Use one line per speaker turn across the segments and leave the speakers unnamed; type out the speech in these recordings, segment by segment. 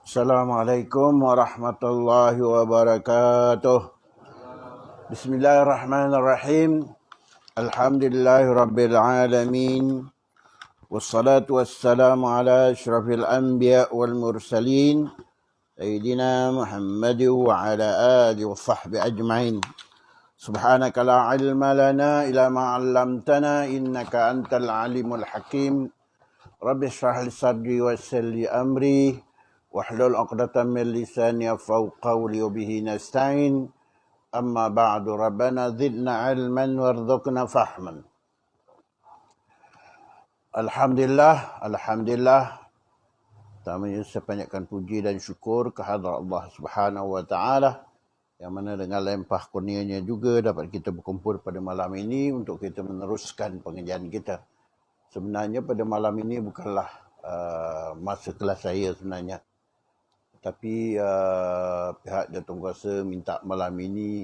Assalamualaikum warahmatullahi wabarakatuh. Bismillahirrahmanirrahim. Alhamdulillahi rabbil alamin. Wassalatu wassalamu ala asyrafil anbiya wal mursalin. Sayyidina Muhammad wa ala alihi wa sahbihi ajma'in. Subhanaka la ilma lana illa ma 'allamtana innaka antal alimul hakim. Rabbi shrah li sadri wa yassir li amri wahlul 'uqdatam min lisani yafqahu qawli wa bihi nasta'in. Amma ba'du, Rabbana zidna 'ilman warzuqna fahman. Alhamdulillah. Pertamanya saya panjatkan puji dan syukur kehadrat Allah Subhanahu wa taala yang mana dengan limpah kurnianya juga dapat kita berkumpul pada malam ini untuk kita meneruskan pengajian kita. Sebenarnya pada malam ini bukanlah masa kelas saya sebenarnya. Tapi pihak jawatankuasa minta malam ini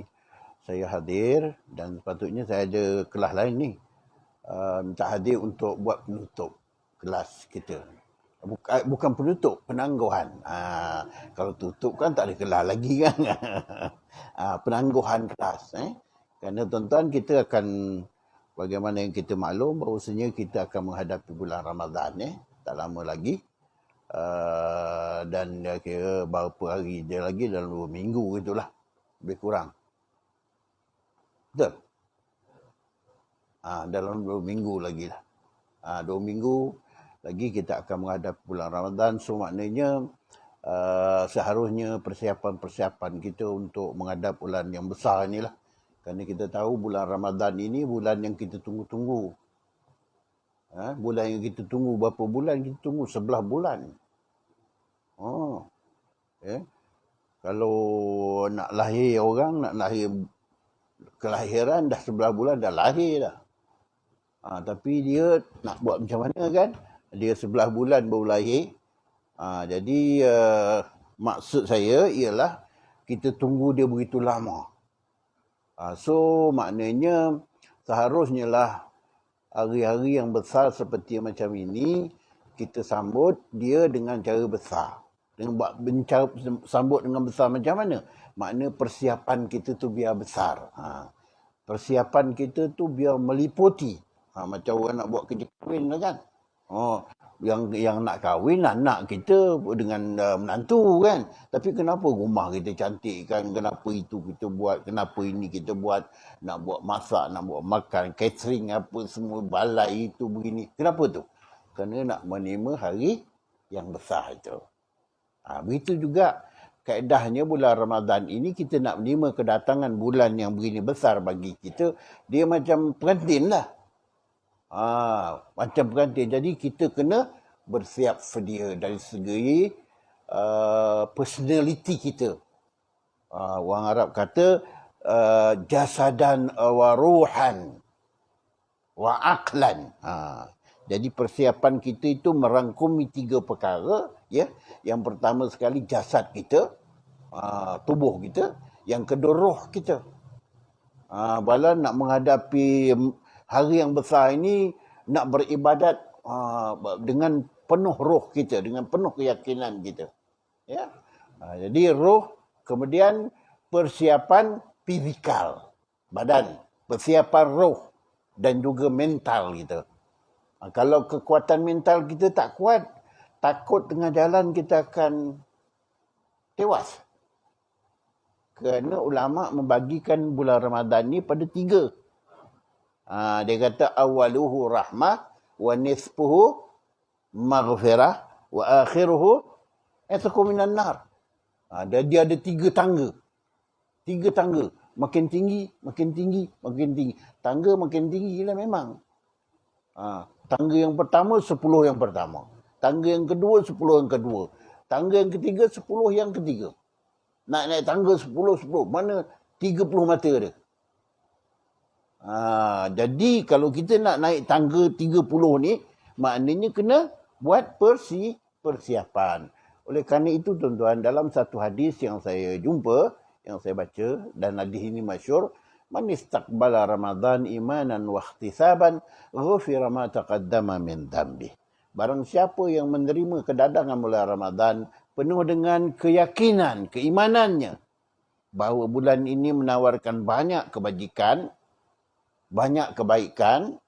saya hadir dan sepatutnya saya ada kelas lain ni. Minta hadir untuk buat penutup kelas kita. Bukan penutup, penangguhan. Kalau tutup kan tak ada kelas lagi kan. Penangguhan kelas. Kerana tuan-tuan kita akan, bagaimana yang kita maklum bahawasanya kita akan menghadapi bulan Ramadan tak lama lagi. Dan kira berapa hari dia lagi, dalam 2 minggu itulah, lebih kurang. Betul? Dalam 2 minggu lagi lah. 2 minggu lagi kita akan menghadapi bulan Ramadan. So maknanya seharusnya persiapan-persiapan kita untuk menghadap bulan yang besar inilah. Kerana kita tahu bulan Ramadan ini bulan yang kita tunggu-tunggu. Bulan yang kita tunggu, berapa bulan kita tunggu? 11 bulan. Kalau nak lahir orang, nak lahir kelahiran dah 11 bulan dah lahir dah. Tapi dia nak buat macam mana kan? Dia 11 bulan baru lahir. Jadi maksud saya ialah kita tunggu dia begitu lama. So maknanya seharusnya lah hari-hari yang besar seperti macam ini kita sambut dia dengan cara besar. Dengan buat sambut dengan besar macam mana? Makna persiapan kita tu biar besar. Persiapan kita tu biar meliputi. Macam orang nak buat kerja kahwin lah kan. Yang nak kahwin anak kita dengan menantu kan. Tapi kenapa rumah kita cantik kan? Kenapa itu kita buat? Kenapa ini kita buat? Nak buat masak, nak buat makan, catering apa semua, balai itu begini. Kenapa tu? Kerana nak menerima hari yang besar itu. Begitu juga kaedahnya bulan Ramadan ini kita nak menerima kedatangan bulan yang begini besar bagi kita. Dia macam pengantin lah. Macam pengantin. Jadi kita kena bersiap sedia dari segi personality kita. Orang Arab kata jasadan wa ruhan wa aqlan. Jadi persiapan kita itu merangkumi 3 perkara. Yang pertama sekali jasad kita, tubuh kita. Yang kedua roh kita. Bala nak menghadapi hari yang besar ini, nak beribadat dengan penuh roh kita, dengan penuh keyakinan kita. Jadi roh, kemudian persiapan fizikal, badan, persiapan roh dan juga mental kita. Kalau kekuatan mental kita tak kuat, takut tengah jalan kita akan tewas. Kerana ulama' membagikan bulan Ramadan ni pada 3. Dia kata awaluhu rahmah wa nisfuhu maghfirah wa akhiruhu atqu minan nar. Dia ada 3 tangga. 3 tangga. Makin tinggi, makin tinggi, makin tinggi. Tangga makin tinggi lah memang. Tangga yang pertama 10 yang pertama. Tangga yang kedua 10 yang kedua. Tangga yang ketiga 10 yang ketiga. Naik tangga 10. Mana 30 mata dia. Jadi kalau kita nak naik tangga 30 ni, maknanya kena buat persiapan. Oleh kerana itu tuan-tuan, dalam satu hadis yang saya jumpa, yang saya baca, dan hadis ini masyhur, man istaqbala Ramadan imanan wa ihtisaban ghufira ma taqaddama min dhanbi. Barang siapa yang menerima kedatangan bulan Ramadan penuh dengan keyakinan, keimanannya bahawa bulan ini menawarkan banyak kebajikan, banyak kebaikan.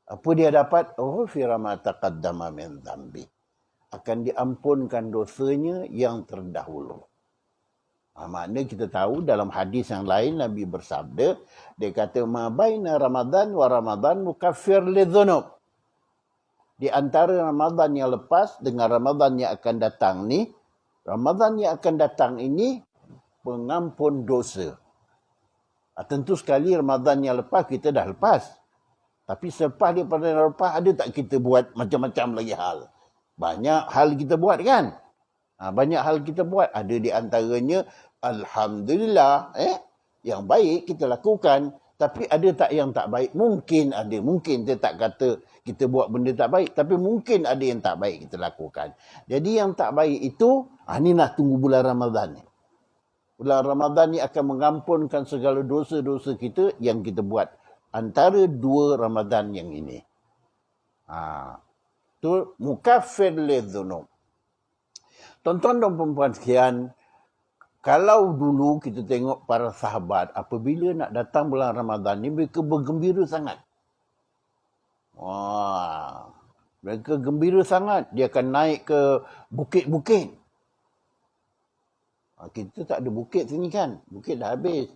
Apa dia dapat? Oh, firama taqaddama min dhanbi. Akan diampunkan dosanya yang terdahulu. Maknanya kita tahu dalam hadis yang lain Nabi bersabda, dia kata ma baina Ramadan wa Ramadan mukaffir lidzunub. Di antara Ramadan yang lepas dengan Ramadan yang akan datang ni, Ramadan yang akan datang ini pengampun dosa. Tentu sekali Ramadan yang lepas kita dah lepas. Tapi selepas daripada lepas ada tak kita buat macam-macam lagi hal? Banyak hal kita buat kan? Banyak hal kita buat. Ada di antaranya alhamdulillah yang baik kita lakukan. Tapi ada tak yang tak baik? Mungkin ada. Mungkin kita tak kata kita buat benda tak baik. Tapi mungkin ada yang tak baik kita lakukan. Jadi yang tak baik itu, ni nak tunggu bulan Ramadan ni. Bulan Ramadan ni akan mengampunkan segala dosa-dosa kita yang kita buat antara dua Ramadan yang ini. Itu mukaffir lidzunub. Tuan-tuan dan puan-puan sekalian, kalau dulu kita tengok para sahabat, apabila nak datang bulan Ramadan ni, mereka bergembira sangat. Mereka gembira sangat. Dia akan naik ke bukit-bukit. Kita tak ada bukit sini kan. Bukit dah habis.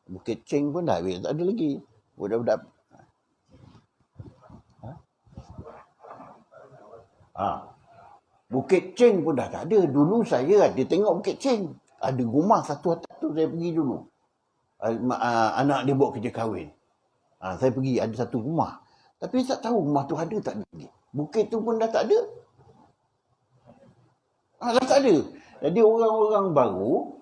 Bukit Ceng pun dah habis. Tak ada lagi. Budak-budak. Bukit Ceng pun dah tak ada. Dulu saya ada tengok Bukit Ceng. Ada rumah satu atas tu saya pergi dulu. Anak dia buat kerja kahwin. Saya pergi ada satu rumah. Tapi saya tak tahu rumah tu ada tak ada lagi. Bukit tu pun dah tak ada. Dah tak ada. Jadi orang-orang baru,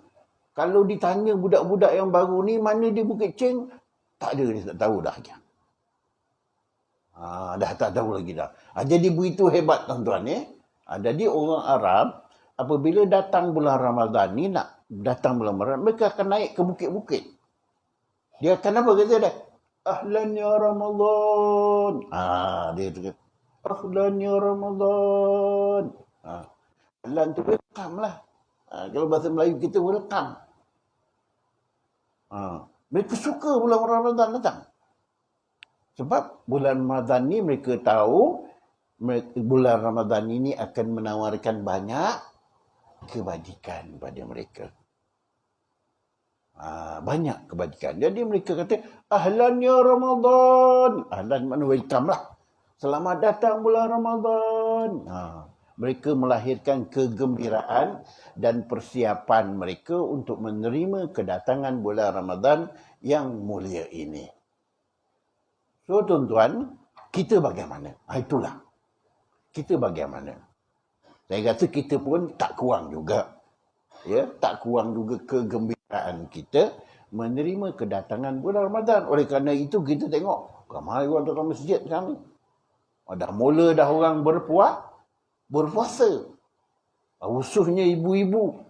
kalau ditanya budak-budak yang baru ni, mana dia Bukit Ceng? Tak ada, dia tak tahu dah. Dah tak tahu lagi dah. Jadi begitu hebat tuan-tuan ya. Jadi orang Arab, apabila datang bulan Ramadan ni, nak datang bulan Ramadan, mereka akan naik ke bukit-bukit. Dia akan apa kata dia? Ahlan ya Ramadan. Dia kata, ahlan ya Ramadan. Ahlan tu welcome lah. Kalau bahasa Melayu kita welcome. Mereka suka bulan Ramadan datang. Sebab bulan Ramadan ni mereka tahu bulan Ramadan ini akan menawarkan banyak kebajikan pada mereka. Banyak kebajikan. Jadi mereka kata, ahlan ya Ramadan. Ahlan makna welcome lah. Selamat datang bulan Ramadan. Mereka melahirkan kegembiraan dan persiapan mereka untuk menerima kedatangan bulan Ramadan yang mulia ini. So tuan-tuan, kita bagaimana? Itulah. Kita bagaimana? Saya rasa kita pun tak kurang juga. Ya, tak kurang juga kegembiraan kita menerima kedatangan bulan Ramadan. Oleh kerana itu kita tengok ramai orang datang masjid sekarang ni. Dah mula dah orang berpuasa. Khususnya ibu-ibu.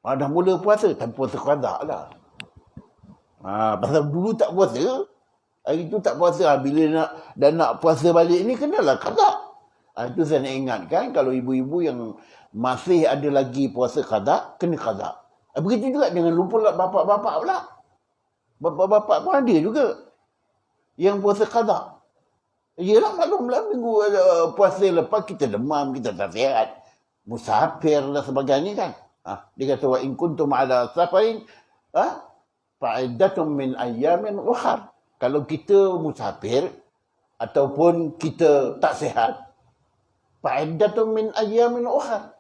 Dah mula puasa. Tapi puasa qada lah. Pasal dulu tak puasa. Hari tu tak puasa. Bila nak puasa balik ni, kenalah qada. Itu saya nak ingatkan. Kalau ibu-ibu yang masih ada lagi puasa qada, kena qada. Begitu juga dengan lupa bapak-bapak pula. Bapak-bapak pun ada juga yang puasa qada. Yelah, maklumlah minggu puasa lepas kita demam, kita tak sihat, musafir dan sebagainya kan. Dia kata wa in kuntum ala safarin fa'iddatun min ayyamin ukhar. Kalau kita musafir ataupun kita tak sihat, fa'iddatun min ayyamin ukhar.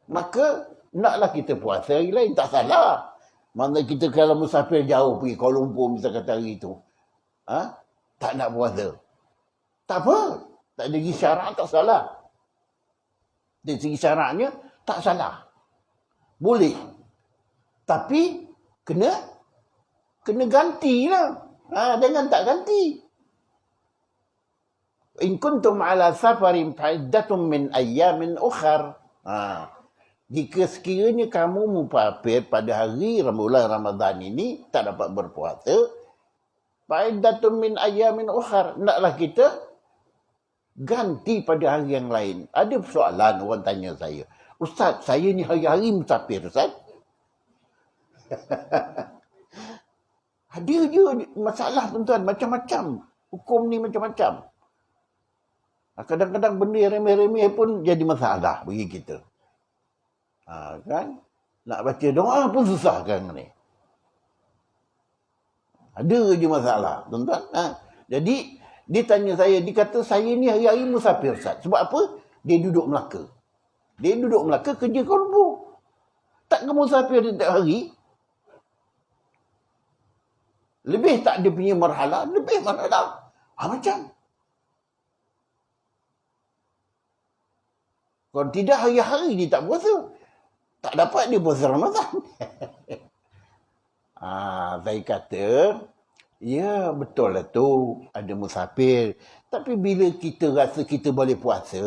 Maka naklah kita puasa hari lain, tak salah. Mana kita kalau musafir jauh pergi Kuala Lumpur misalnya kata hari itu, tak nak puasa. Tak apa. Tak ada segi syarak, tak salah. Dari segi syaraknya, tak salah. Boleh. Tapi, kena gantilah. Jangan tak ganti. In kuntum ala safarin fa'iddatun min ayyamin ukhar. Jika sekiranya kamu musafir pada hari bulan Ramadan ini, tak dapat berpuasa, fa'iddatun min ayyamin ukhar. Naklah kita ganti pada hari yang lain. Ada soalan orang tanya saya. Ustaz, saya ni hari-hari musafir, Ustaz. Ada je masalah, tuan-tuan. Macam-macam. Hukum ni macam-macam. Kadang-kadang benda yang remeh-remeh pun jadi masalah bagi kita. Kan? Nak baca doa pun susah kan ni. Ada je masalah, tuan-tuan. Jadi, dia tanya saya, dia kata saya ni hari-hari musafir, Ustaz. Sebab apa? Dia duduk Melaka. Dia duduk Melaka kerja Kuala Lumpur. Tak ke musafir setiap hari? Lebih tak dia punya marhalah? Lebih marhalah. Macam. Kalau tidak hari-hari dia tak puasa. Tak dapat dia puasa Ramadan. Saya kata, ya betul lah tu. Ada musafir. Tapi bila kita rasa kita boleh puasa,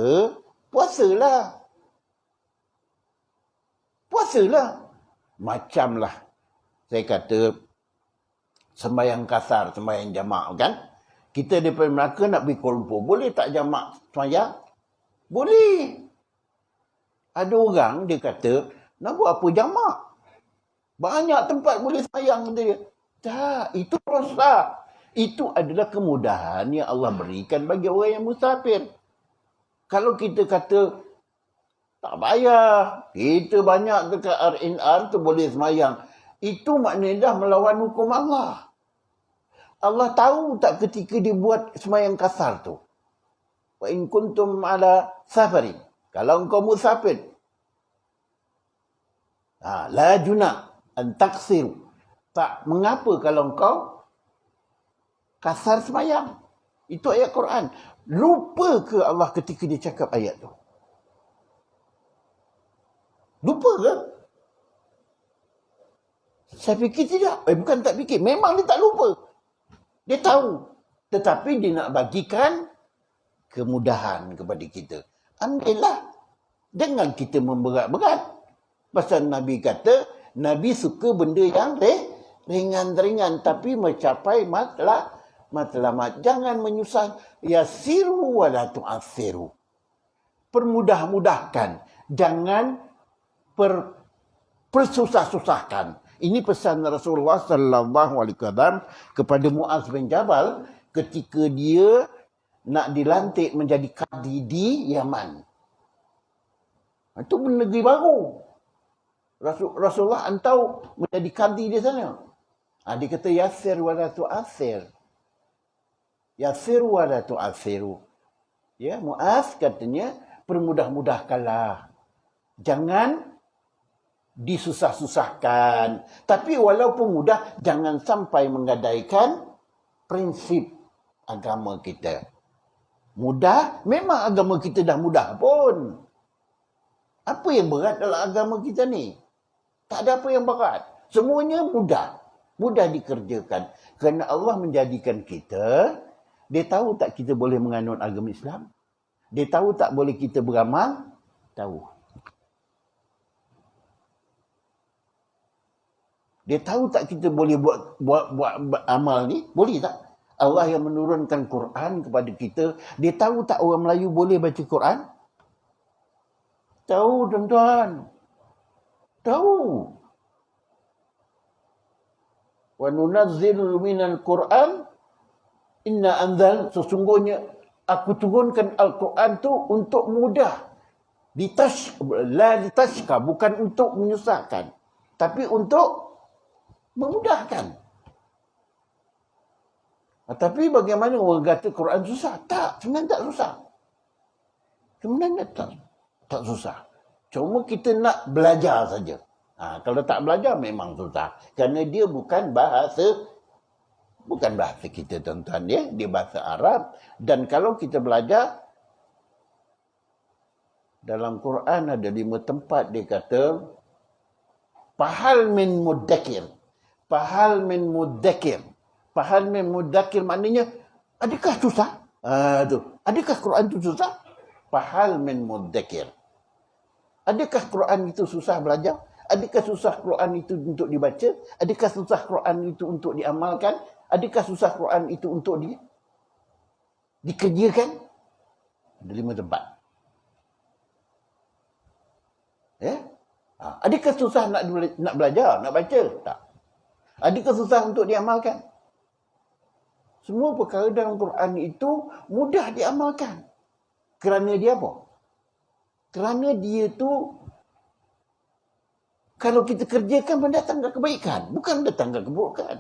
puasalah. Puasalah. Macamlah. Saya kata, sembahyang kasar, sembahyang jamak kan. Kita daripada Melaka nak pergi Kuala Lumpur. Boleh tak jamak sembahyang? Boleh. Ada orang dia kata, nak buat apa jamak? Banyak tempat boleh sembahyang, kata dia. Tak, itu rosak. Itu adalah kemudahan yang Allah berikan bagi orang yang musafir. Kalau kita kata, tak payah, kita banyak dekat RNR tu boleh sembahyang. Itu maknanya dah melawan hukum Allah. Allah tahu tak ketika dia buat sembahyang kasar tu? Wa in kuntum ala safarin. Kalau engkau musafir. La junah an taksiru. Tak mengapa kalau engkau kasar sembahyang. Itu ayat Quran. Lupa ke Allah ketika dia cakap ayat tu? Lupa ke? Saya fikir tidak. Bukan tak fikir. Memang dia tak lupa. Dia tahu. Tetapi dia nak bagikan kemudahan kepada kita. Ambillah. Jangan kita memberat-berat. Pasal Nabi kata, Nabi suka benda yang ringan-ringan. Tapi mencapai matlamat. Jangan menyusah. Yasiru wa la tu'asiru. Permudah-mudahkan. Jangan persusah-susahkan. Ini pesan Rasulullah sallallahu alaihi wasallam kepada Muaz bin Jabal ketika dia nak dilantik menjadi kadi di Yaman. Itu negeri baru. Rasulullah hantar menjadi kadi di sana. Dia kata yasir wa la tu'asir. Yasir wa la tu'asiru. Ya, Muaz katanya permudah-mudahkanlah. Jangan disusah-susahkan. Tapi walaupun mudah, jangan sampai menggadaikan prinsip agama kita. Mudah, memang agama kita dah mudah pun. Apa yang berat dalam agama kita ni? Tak ada apa yang berat. Semuanya mudah. Mudah dikerjakan. Kerana Allah menjadikan kita, dia tahu tak kita boleh menganut agama Islam? Dia tahu tak boleh kita beramal? Tahu. Dia tahu tak kita boleh buat amal ni? Boleh tak? Allah yang menurunkan Quran kepada kita. Dia tahu tak orang Melayu boleh baca Quran? Tahu, tuan-tuan. Tahu. Wa nunazzilu minal Quran inna anzal. Sesungguhnya aku turunkan Al-Quran tu untuk mudah. La litashka. Bukan untuk menyusahkan. Tapi untuk memudahkan. Tapi bagaimana orang kata Quran susah? Tak, sebenarnya tak susah. Sebenarnya tak susah. Cuma kita nak belajar saja. Kalau tak belajar memang susah. Kerana dia bukan bahasa kita, tuan-tuan. Dia bahasa Arab. Dan kalau kita belajar, dalam Quran ada 5 tempat dia kata, Fahal min muddakir. Fahal min muddakir. Fahal min muddakir maknanya, adakah susah? Adakah Quran itu susah? Fahal min muddakir. Adakah Quran itu susah belajar? Adakah susah Quran itu untuk dibaca? Adakah susah Quran itu untuk diamalkan? Adakah susah Quran itu untuk dikerjakan? Ada 5 tempat. Adakah susah nak belajar, nak baca? Tak. Adakah susah untuk diamalkan? Semua perkara dalam Quran itu mudah diamalkan. Kerana dia apa? Kerana dia tu, kalau kita kerjakan, mendatangkan kebaikan. Bukan mendatangkan keburukan.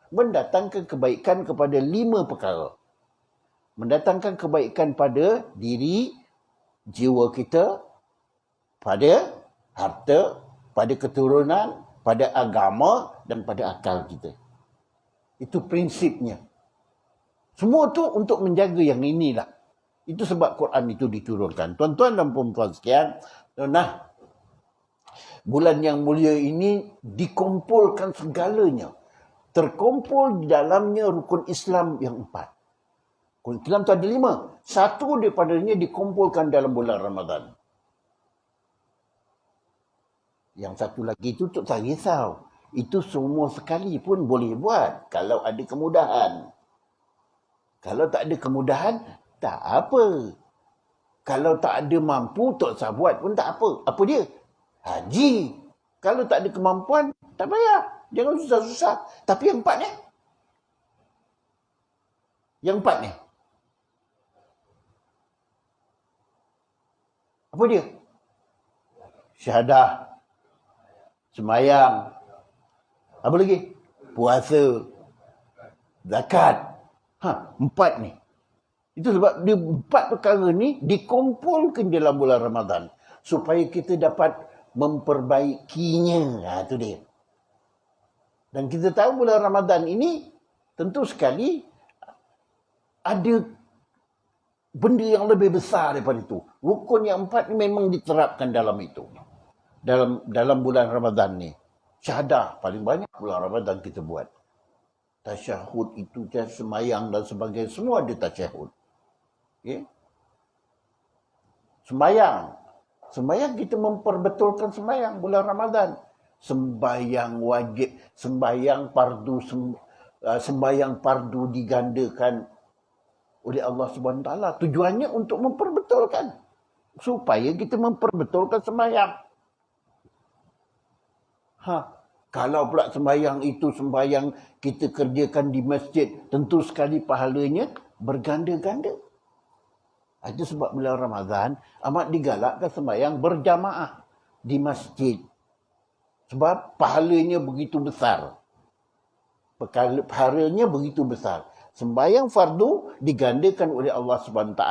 Mendatangkan kebaikan kepada 5 perkara. Mendatangkan kebaikan pada diri, jiwa kita, pada harta, pada keturunan, pada agama dan pada akal kita. Itu prinsipnya. Semua tu untuk menjaga yang inilah. Itu sebab Quran itu diturunkan. Tuan-tuan dan puan-puan sekalian, bulan yang mulia ini dikumpulkan segalanya. Terkumpul di dalamnya rukun Islam yang 4. Rukun Islam itu ada 5. Satu daripadanya dikumpulkan dalam bulan Ramadan. Yang satu lagi itu tak risau. Itu semua sekali pun boleh buat kalau ada kemudahan. Kalau tak ada kemudahan, tak apa. Kalau tak ada mampu, tak usah buat pun tak apa. Apa dia? Haji. Kalau tak ada kemampuan, tak payah. Jangan susah-susah. Tapi yang 4 ni? Yang 4 ni? Apa dia? Syahadah. Semayang. Apa lagi? Puasa. Zakat. 4 ni. Itu sebab dia 4 perkara ni dikumpulkan dalam bulan Ramadan. Supaya kita dapat memperbaikinya. Itu dia. Dan kita tahu bulan Ramadan ini tentu sekali ada benda yang lebih besar daripada itu. Rukun yang 4 ni memang diterapkan dalam itu. Dalam bulan Ramadan ni. Syahadah paling banyak bulan Ramadan kita buat. Tasyahud itu, semayang dan sebagainya. Semua ada tasyahud. Okay? Semayang. Semayang kita memperbetulkan semayang bulan Ramadan. Sembayang wajib, sembayang fardu digandakan oleh Allah SWT. Tujuannya untuk memperbetulkan. Supaya kita memperbetulkan semayang. Kalau pula sembayang itu sembayang kita kerjakan di masjid, tentu sekali pahalanya berganda-ganda. Itu sebab bulan Ramadan amat digalakkan sembayang berjamaah di masjid. Sebab pahalanya begitu besar. Pahalanya begitu besar. Sembayang fardu digandakan oleh Allah SWT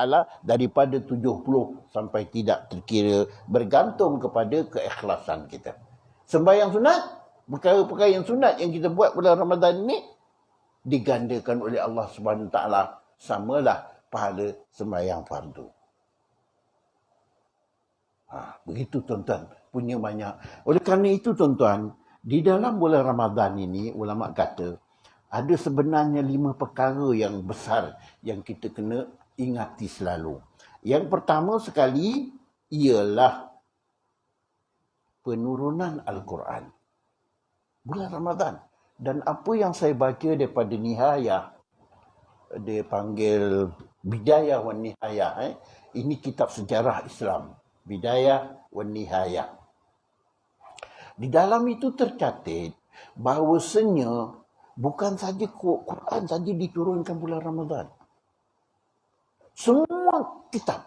daripada 70 sampai tidak terkira, bergantung kepada keikhlasan kita. Sembayang sunat, perkara-perkara yang sunat yang kita buat bulan Ramadan ini digandakan oleh Allah SWT, samalah pahala sembahyang fardu. Begitu tuan-tuan, punya banyak. Oleh kerana itu tuan-tuan, di dalam bulan Ramadan ini ulama kata ada sebenarnya 5 perkara yang besar yang kita kena ingati selalu. Yang pertama sekali ialah penurunan Al-Quran. Bulan Ramadan. Dan apa yang saya baca daripada Nihayah, dia panggil Bidayah wa Nihayah. Ini kitab sejarah Islam. Bidayah wa Nihayah. Di dalam itu tercatat bahawasanya bukan saja Quran saja diturunkan bulan Ramadan. Semua kitab.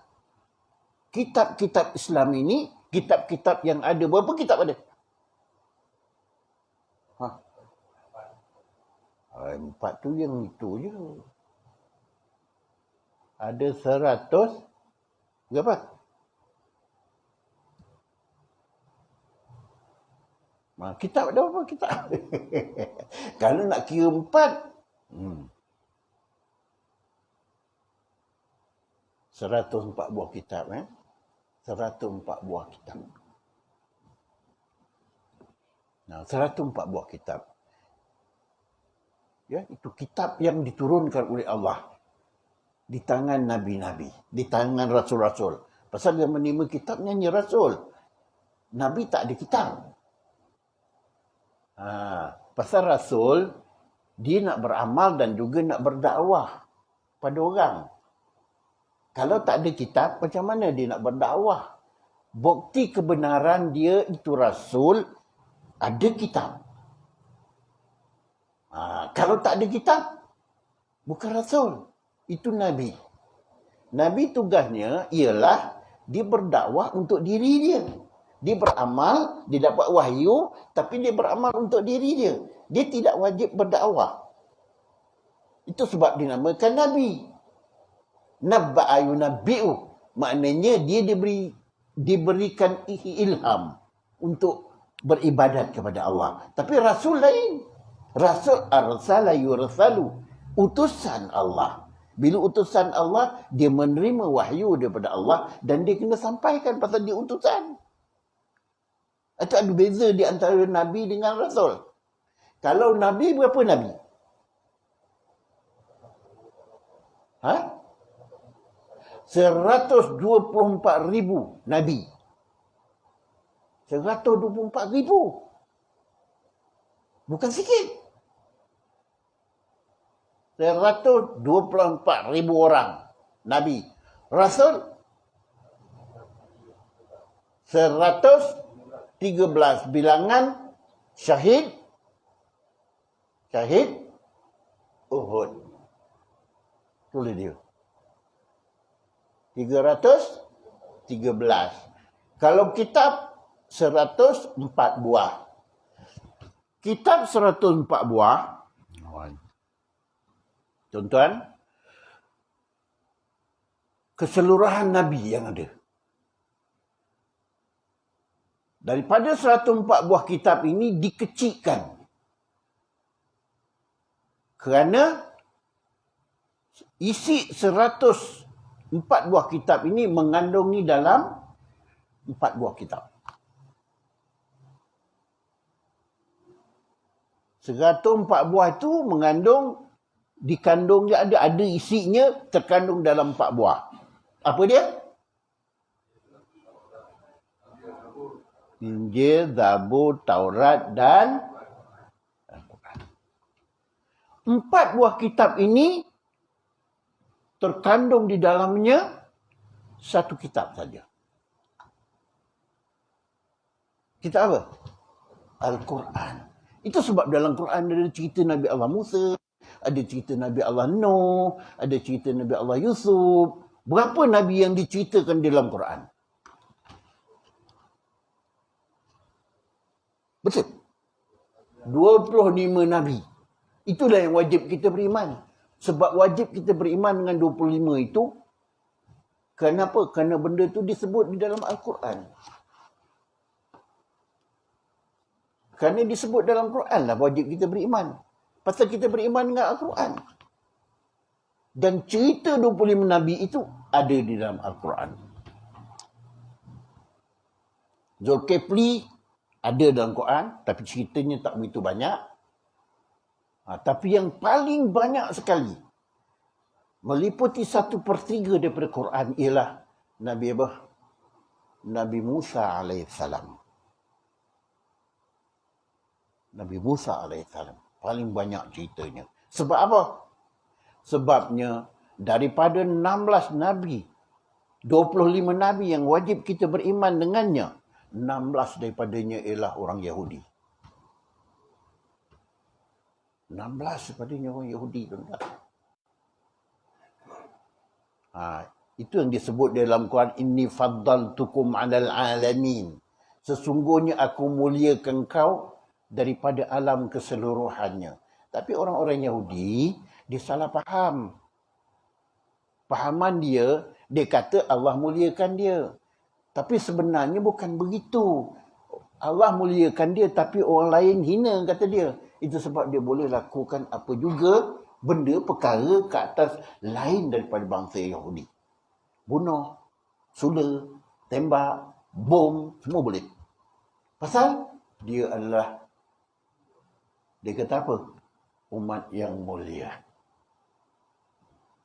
Kitab-kitab Islam ini, kitab-kitab yang ada. Berapa kitab ada? 4 tu yang itu je. Ada 100. Berapa? Kitab ada berapa kitab? Kalau nak kira 4. 104 buah kitab. 104 buah kitab. 104 buah kitab. Ya, itu kitab yang diturunkan oleh Allah di tangan nabi-nabi, di tangan rasul-rasul. Pasal yang menerima kitabnya hanya rasul. Nabi tak ada kitab. Pasal rasul dia nak beramal dan juga nak berdakwah pada orang. Kalau tak ada kitab, macam mana dia nak berdakwah? bukti kebenaran dia itu Rasul, ada kitab. Kalau tak ada kitab, bukan Rasul. Itu Nabi. Nabi tugasnya ialah dia berdakwah untuk diri dia. Dia beramal, dia dapat wahyu, tapi dia beramal untuk diri dia. Dia tidak wajib berdakwah. Itu sebab dinamakan Nabi. Nabba'a yunabbi'u. Maknanya dia diberikan ilham untuk beribadat kepada Allah. Tapi Rasul lain. Rasul arsala yursalu. Utusan Allah. Bila utusan Allah, dia menerima wahyu daripada Allah dan dia kena sampaikan pasal dia utusan. Itu ada beza di antara Nabi dengan Rasul. Kalau Nabi, berapa Nabi? 124,000 Nabi. 124,000. Bukan sikit. 124,000 orang Nabi. Rasul 113 bilangan syahid Uhud. Tulis dia. 313. Kalau kitab 104 buah. Kitab 104 buah. Tuan-tuan, keseluruhan Nabi yang ada. Daripada 104 buah kitab ini dikecilkan. Kerana isi 104 buah kitab ini mengandungi dalam 4 buah kitab. 104 buah itu dikandung dia ada isinya terkandung dalam 4 buah. Apa dia? Injil, Zabur, Taurat dan Al-Quran. 4 buah kitab ini terkandung di dalamnya satu kitab saja. Kitab apa? Al-Quran. Itu sebab dalam Quran ada cerita Nabi Allah Musa, ada cerita Nabi Allah Nuh, ada cerita Nabi Allah Yusuf. Berapa Nabi yang diceritakan dalam Quran? Betul? 25 Nabi. Itulah yang wajib kita beriman. Sebab wajib kita beriman dengan 25 itu, kenapa? Kerana benda itu disebut di dalam Al-Quran. Kerana disebut dalam Quran lah wajib kita beriman. Pasal kita beriman dengan Al-Quran. Dan cerita 25 Nabi itu ada di dalam Al-Quran. Zulkifli ada dalam Quran, tapi ceritanya tak begitu banyak. Tapi yang paling banyak sekali, meliputi 1/3 daripada Quran ialah Nabi apa? Nabi Musa alaihissalam. Nabi Musa alaihissalam. Paling banyak ceritanya. Sebab apa? Sebabnya daripada 16 Nabi, 25 Nabi yang wajib kita beriman dengannya, 16 daripadanya ialah orang Yahudi. 16 daripadanya orang Yahudi. Itu yang disebut dalam Quran, Inni faddaltukum 'alal 'alamin. Sesungguhnya aku muliakan kau daripada alam keseluruhannya. Tapi orang-orang Yahudi, dia salah faham. Fahaman dia kata Allah muliakan dia. Tapi sebenarnya bukan begitu. Allah muliakan dia, tapi orang lain hina, kata dia. Itu sebab dia boleh lakukan apa juga benda, perkara ke atas lain daripada bangsa Yahudi. Bunuh, sula, tembak, bom, semua boleh. Pasal dia adalah, dia kata apa? Umat yang mulia.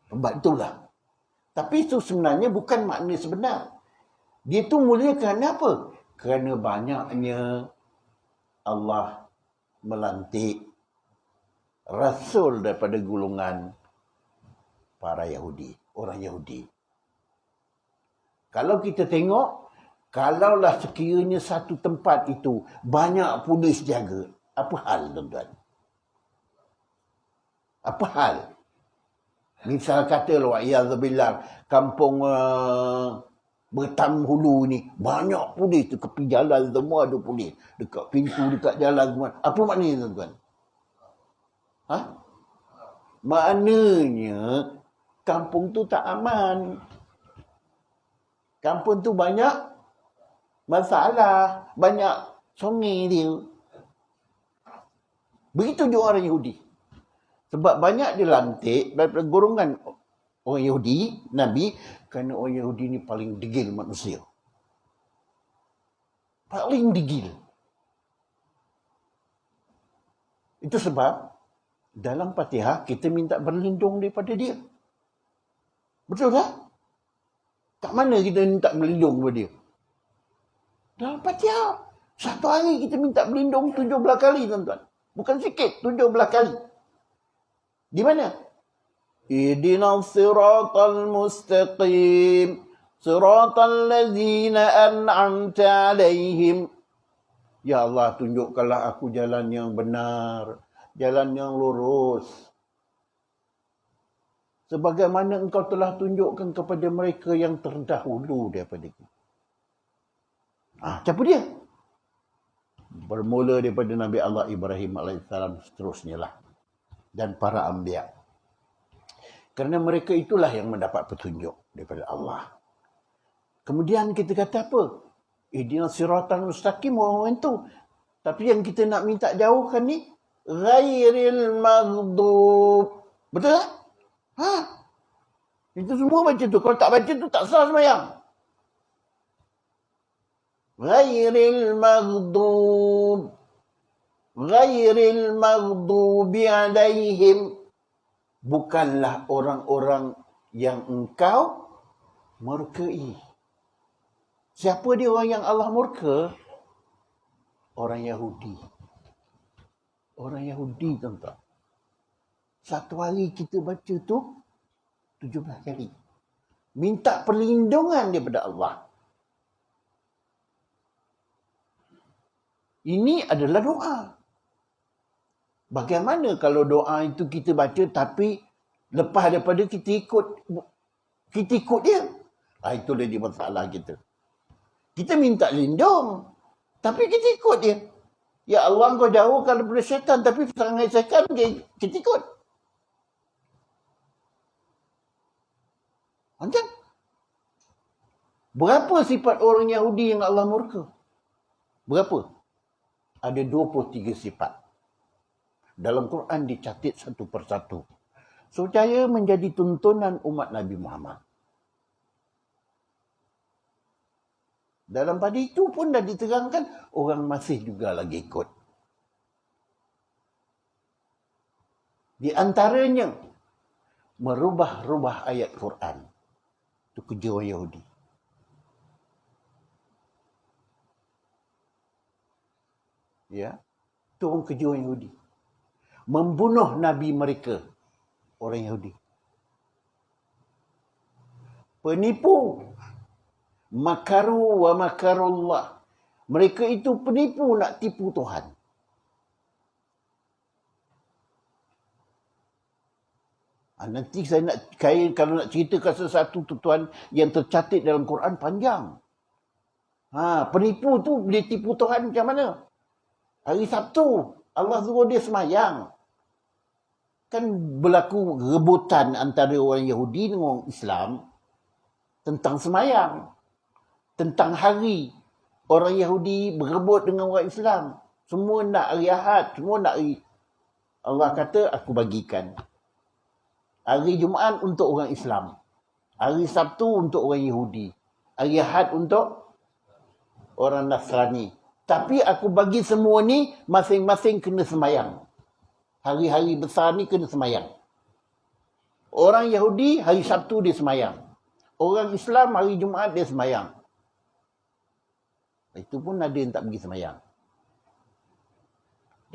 Sebab itulah. Tapi itu sebenarnya bukan makna sebenar. Dia tu mulia kerana apa? Kerana banyaknya Allah melantik Rasul daripada golongan para Yahudi. Orang Yahudi. Kalau kita tengok, Kalaulah sekiranya satu tempat itu banyak polis jaga, apa hal tuan-tuan? Apa hal? Misal katalah, wa'iyadzubillah, kampung Bertam Hulu ni, banyak polis, dekat tepi jalan semua ada polis. Dekat pintu, dekat jalan semua. Apa maknanya tuan-tuan? Ha? Maknanya, kampung tu tak aman. Kampung tu banyak masalah, banyak songi dia. Begitu juga orang Yahudi. Sebab banyak dilantik daripada golongan orang Yahudi, Nabi, kerana orang Yahudi ni paling degil manusia. Paling degil. Itu sebab dalam Fatihah kita minta berlindung daripada dia. Betul tak? Kat mana kita minta berlindung daripada dia? Dalam Fatihah. Satu hari kita minta berlindung 17 kali, tuan-tuan. Bukan sikit, 17 kali. Di mana? Ihdinas siratal mustaqim, siratal ladzina an'amta alaihim. Ya Allah, tunjukkanlah aku jalan yang benar, jalan yang lurus. Sebagaimana engkau telah tunjukkan kepada mereka yang terdahulu daripada kita. Siapa dia? Bermula daripada Nabi Allah Ibrahim AS seterusnya lah. Dan para anbiya. Kerana mereka itulah yang mendapat petunjuk daripada Allah. Kemudian kita kata apa? Ihdinas siratal mustaqim, orang itu. Tapi yang kita nak minta jauhkan ni, ghairil maghdub. Betul tak? Itu semua baca tu. Kalau tak baca tu tak salah sembahyang. Ghairil maghdub. Ghairil maghdubi alaihim. Bukanlah orang-orang yang engkau murkai. Siapa dia orang yang Allah murka? Orang Yahudi. Orang Yahudi, tuan-tuan. Satu hari kita baca tu 17 kali. Minta perlindungan daripada Allah. Ini adalah doa. Bagaimana kalau doa itu kita baca tapi lepas daripada kita ikut dia? Itulah dia masalah kita. Kita minta lindung tapi kita ikut dia. Ya Allah, kau jauhkan daripada syaitan, tapi perangai syaitan kita ikut. Macam? Berapa sifat orang Yahudi yang Allah murka? Berapa? Ada 23 sifat. Dalam Quran dicatat satu persatu. Supaya menjadi tuntunan umat Nabi Muhammad. Dalam pada itu pun dah diterangkan, orang masih juga lagi ikut. Di antaranya, merubah-rubah ayat Quran. Itu kerja orang Yahudi. Ya, itu orang kerja orang Yahudi. Membunuh Nabi mereka, orang Yahudi. Penipu. Makaru wa makarullah. Mereka itu penipu, nak tipu Tuhan. Nanti saya nak kalau nak ceritakan sesuatu tuan yang tercatat dalam Quran panjang. Penipu tu dia tipu Tuhan macam mana? Hari Sabtu Allah suruh dia semayang. Kan berlaku rebutan antara orang Yahudi dengan orang Islam tentang semayang. Tentang hari. Orang Yahudi berebut dengan orang Islam. Semua nak hari Ahad. Semua nak hari. Allah kata, aku bagikan. Hari Jumaat untuk orang Islam. Hari Sabtu untuk orang Yahudi. Hari Ahad untuk orang Nasrani. Tapi aku bagi semua ni, masing-masing kena semayang. Hari-hari besar ni kena semayang. Orang Yahudi, hari Sabtu dia semayang. Orang Islam, hari Jumaat dia semayang. Itu pun ada yang tak pergi semayang.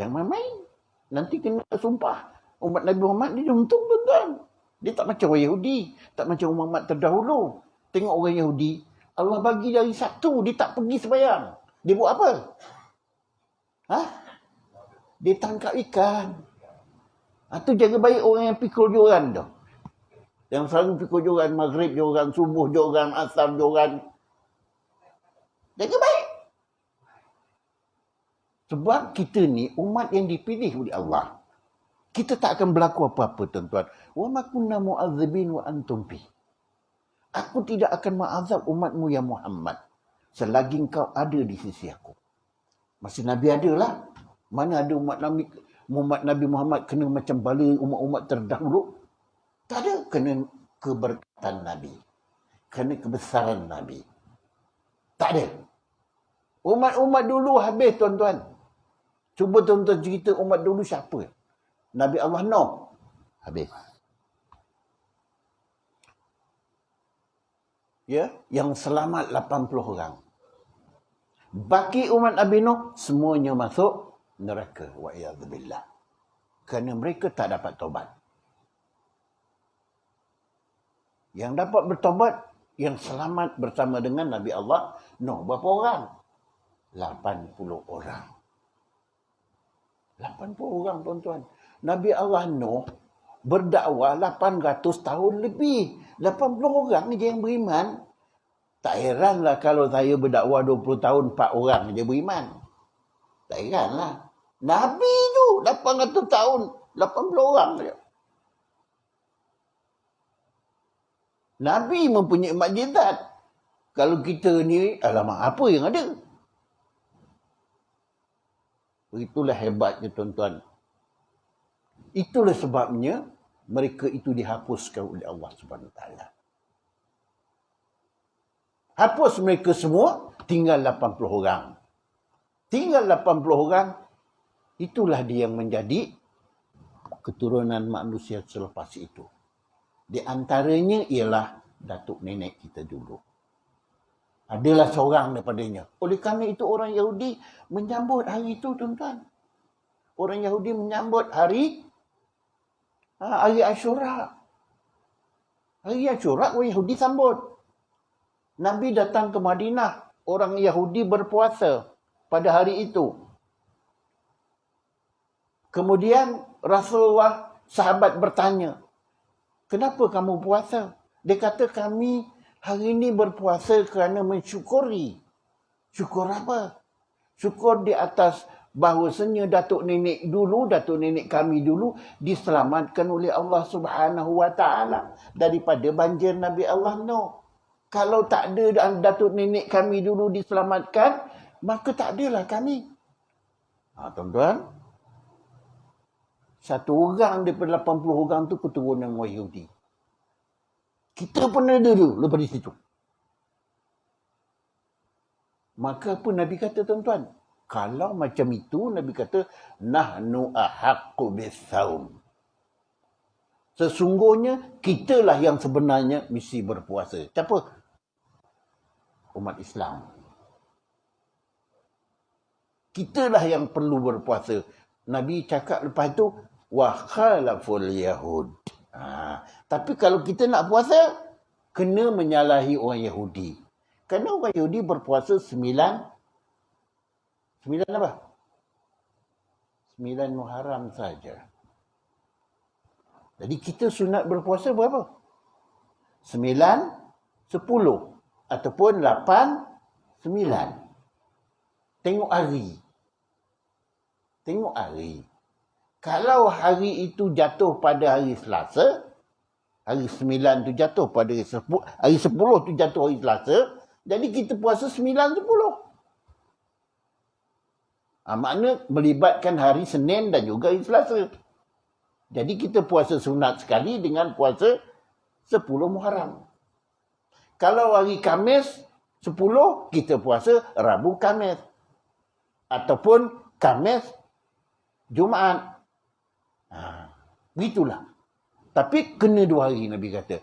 Jangan main-main. Nanti kena sumpah. Umat Nabi Muhammad dia untung tuan-tuan. Dia tak macam orang Yahudi. Tak macam Muhammad terdahulu. Tengok orang Yahudi. Allah bagi hari Sabtu, dia tak pergi sembahyang. Dia buat apa? Dia tangkap ikan. Itu jaga baik orang yang pikul joran tu. Yang selalu pikul joran, maghrib joran, subuh joran, asar joran. Jaga baik. Sebab kita ni umat yang dipilih oleh Allah. Kita tak akan berlaku apa-apa, tuan-tuan. Wa ma kunna mu'adzibin wa antum fi. Aku tidak akan mengazab umatmu ya Muhammad selagi engkau ada di sisi aku. Masih Nabi ada lah. Mana ada umat Nabi Muhammad kena macam bala umat-umat terdahulu? Tak ada. Kena keberkatan Nabi. Kena kebesaran Nabi. Tak ada. Umat-umat dulu habis, tuan-tuan. Cuba tuan-tuan cerita umat dulu siapa? Nabi Allah Nuh. Habis. Ya, yang selamat 80 orang. Baki umat Nabi Nuh semuanya masuk neraka, wa iyadzubillah. Kerana mereka tak dapat taubat. Yang dapat bertaubat, yang selamat bersama dengan Nabi Allah Nuh. Berapa orang? 80 orang. 80 orang, tuan-tuan. Nabi Allah Nuh berdakwah 800 tahun lebih. 80 orang je yang beriman. Tak heranlah kalau saya berdakwah 20 tahun, 4 orang je beriman. Tak heranlah. Nabi tu 800 tahun, 80 orang je. Nabi mempunyai mukjizat. Kalau kita ni, alamak, apa yang ada? Itulah hebatnya, tuan-tuan. Itulah sebabnya mereka itu dihapuskan oleh Allah Subhanahu Wa Taala. Hapus mereka semua, tinggal 80 orang. Tinggal 80 orang, itulah dia yang menjadi keturunan manusia selepas itu. Di antaranya ialah datuk nenek kita dulu. Adalah seorang daripadanya. Oleh kerana itu orang Yahudi menyambut hari itu, tuan-tuan. Orang Yahudi menyambut hari Ashura. Hari Ashura orang Yahudi sambut. Nabi datang ke Madinah. Orang Yahudi berpuasa pada hari itu. Kemudian Rasulullah, sahabat bertanya, kenapa kamu puasa? Dia kata, kami hari ini berpuasa kerana mensyukuri. Syukur apa? Syukur di atas bahawasanya datuk nenek kami dulu diselamatkan oleh Allah Subhanahu Wa Taala daripada banjir Nabi Allah Nuh. Kalau tak ada datuk nenek kami dulu diselamatkan, maka tak adalah kami. Tuan-tuan, satu orang daripada 80 orang tu keturunan orang Yahudi. Kita pun ada dulu lepas di situ. Maka apa Nabi kata, tuan-tuan? Kalau macam itu, Nabi kata, nahnu ahaqqu bis-saum. Sesungguhnya, kitalah yang sebenarnya mesti berpuasa. Siapa? Umat Islam. Kitalah yang perlu berpuasa. Nabi cakap lepas itu, wa khalaful yahud. Tapi kalau kita nak puasa, kena menyalahi orang Yahudi. Kerana orang Yahudi berpuasa 9 apa? 9 Muharram saja. Jadi kita sunat berpuasa berapa? 9, 10 ataupun 8, 9. Tengok hari. Tengok hari. Kalau hari itu jatuh pada hari Selasa, hari 9 tu jatuh pada hari 10 tu jatuh hari Selasa, jadi kita puasa 9, 10. Makna melibatkan hari Senin dan juga hari Selasa. Jadi kita puasa sunat sekali dengan puasa 10 Muharram. Kalau hari Khamis 10, kita puasa Rabu Khamis. Ataupun Khamis Jumaat. Begitulah. Tapi kena 2 hari Nabi kata.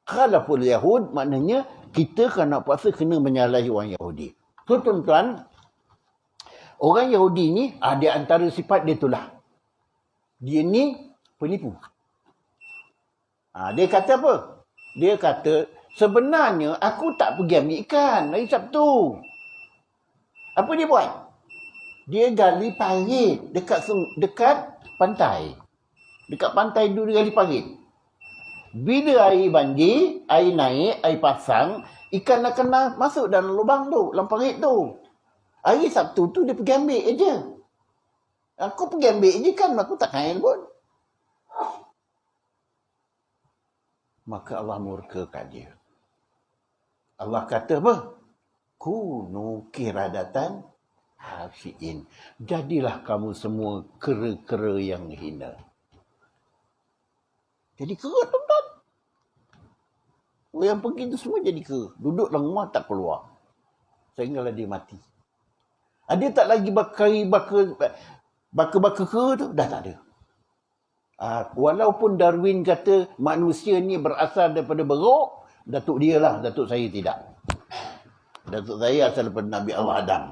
Khalaful Yahud maknanya kita kalau nak puasa kena menyalahi orang Yahudi. So tuan-tuan, orang Yahudi ni ada antara sifat dia itulah. Dia ni penipu. Dia kata apa? Dia kata Sebenarnya aku tak pergi ambil ikan hari Sabtu. Apa dia buat? Dia gali parit dekat pantai. Dekat pantai dulu dia gali parit. Bila air banjir, air naik, air pasang, ikan akan masuk dalam lubang tu, dalam parit tu. Hari Sabtu tu dia pergi ambil je. Aku pergi ambil je kan, aku tak kain pun. Maka Allah murkakan dia. Allah kata apa? Kunu kiradatan khasi'in. Jadilah kamu semua kera-kera yang hina. Jadi kera, tuan-tuan. Yang pergi tu semua jadi kera. Duduk dalam rumah tak keluar. Sehinggalah dia mati. Dia tak lagi baka kera tu, dah tak ada. Walaupun Darwin kata manusia ni berasal daripada beruk, datuk dia lah, datuk saya tidak. Datuk saya asal daripada Nabi Allah Adam.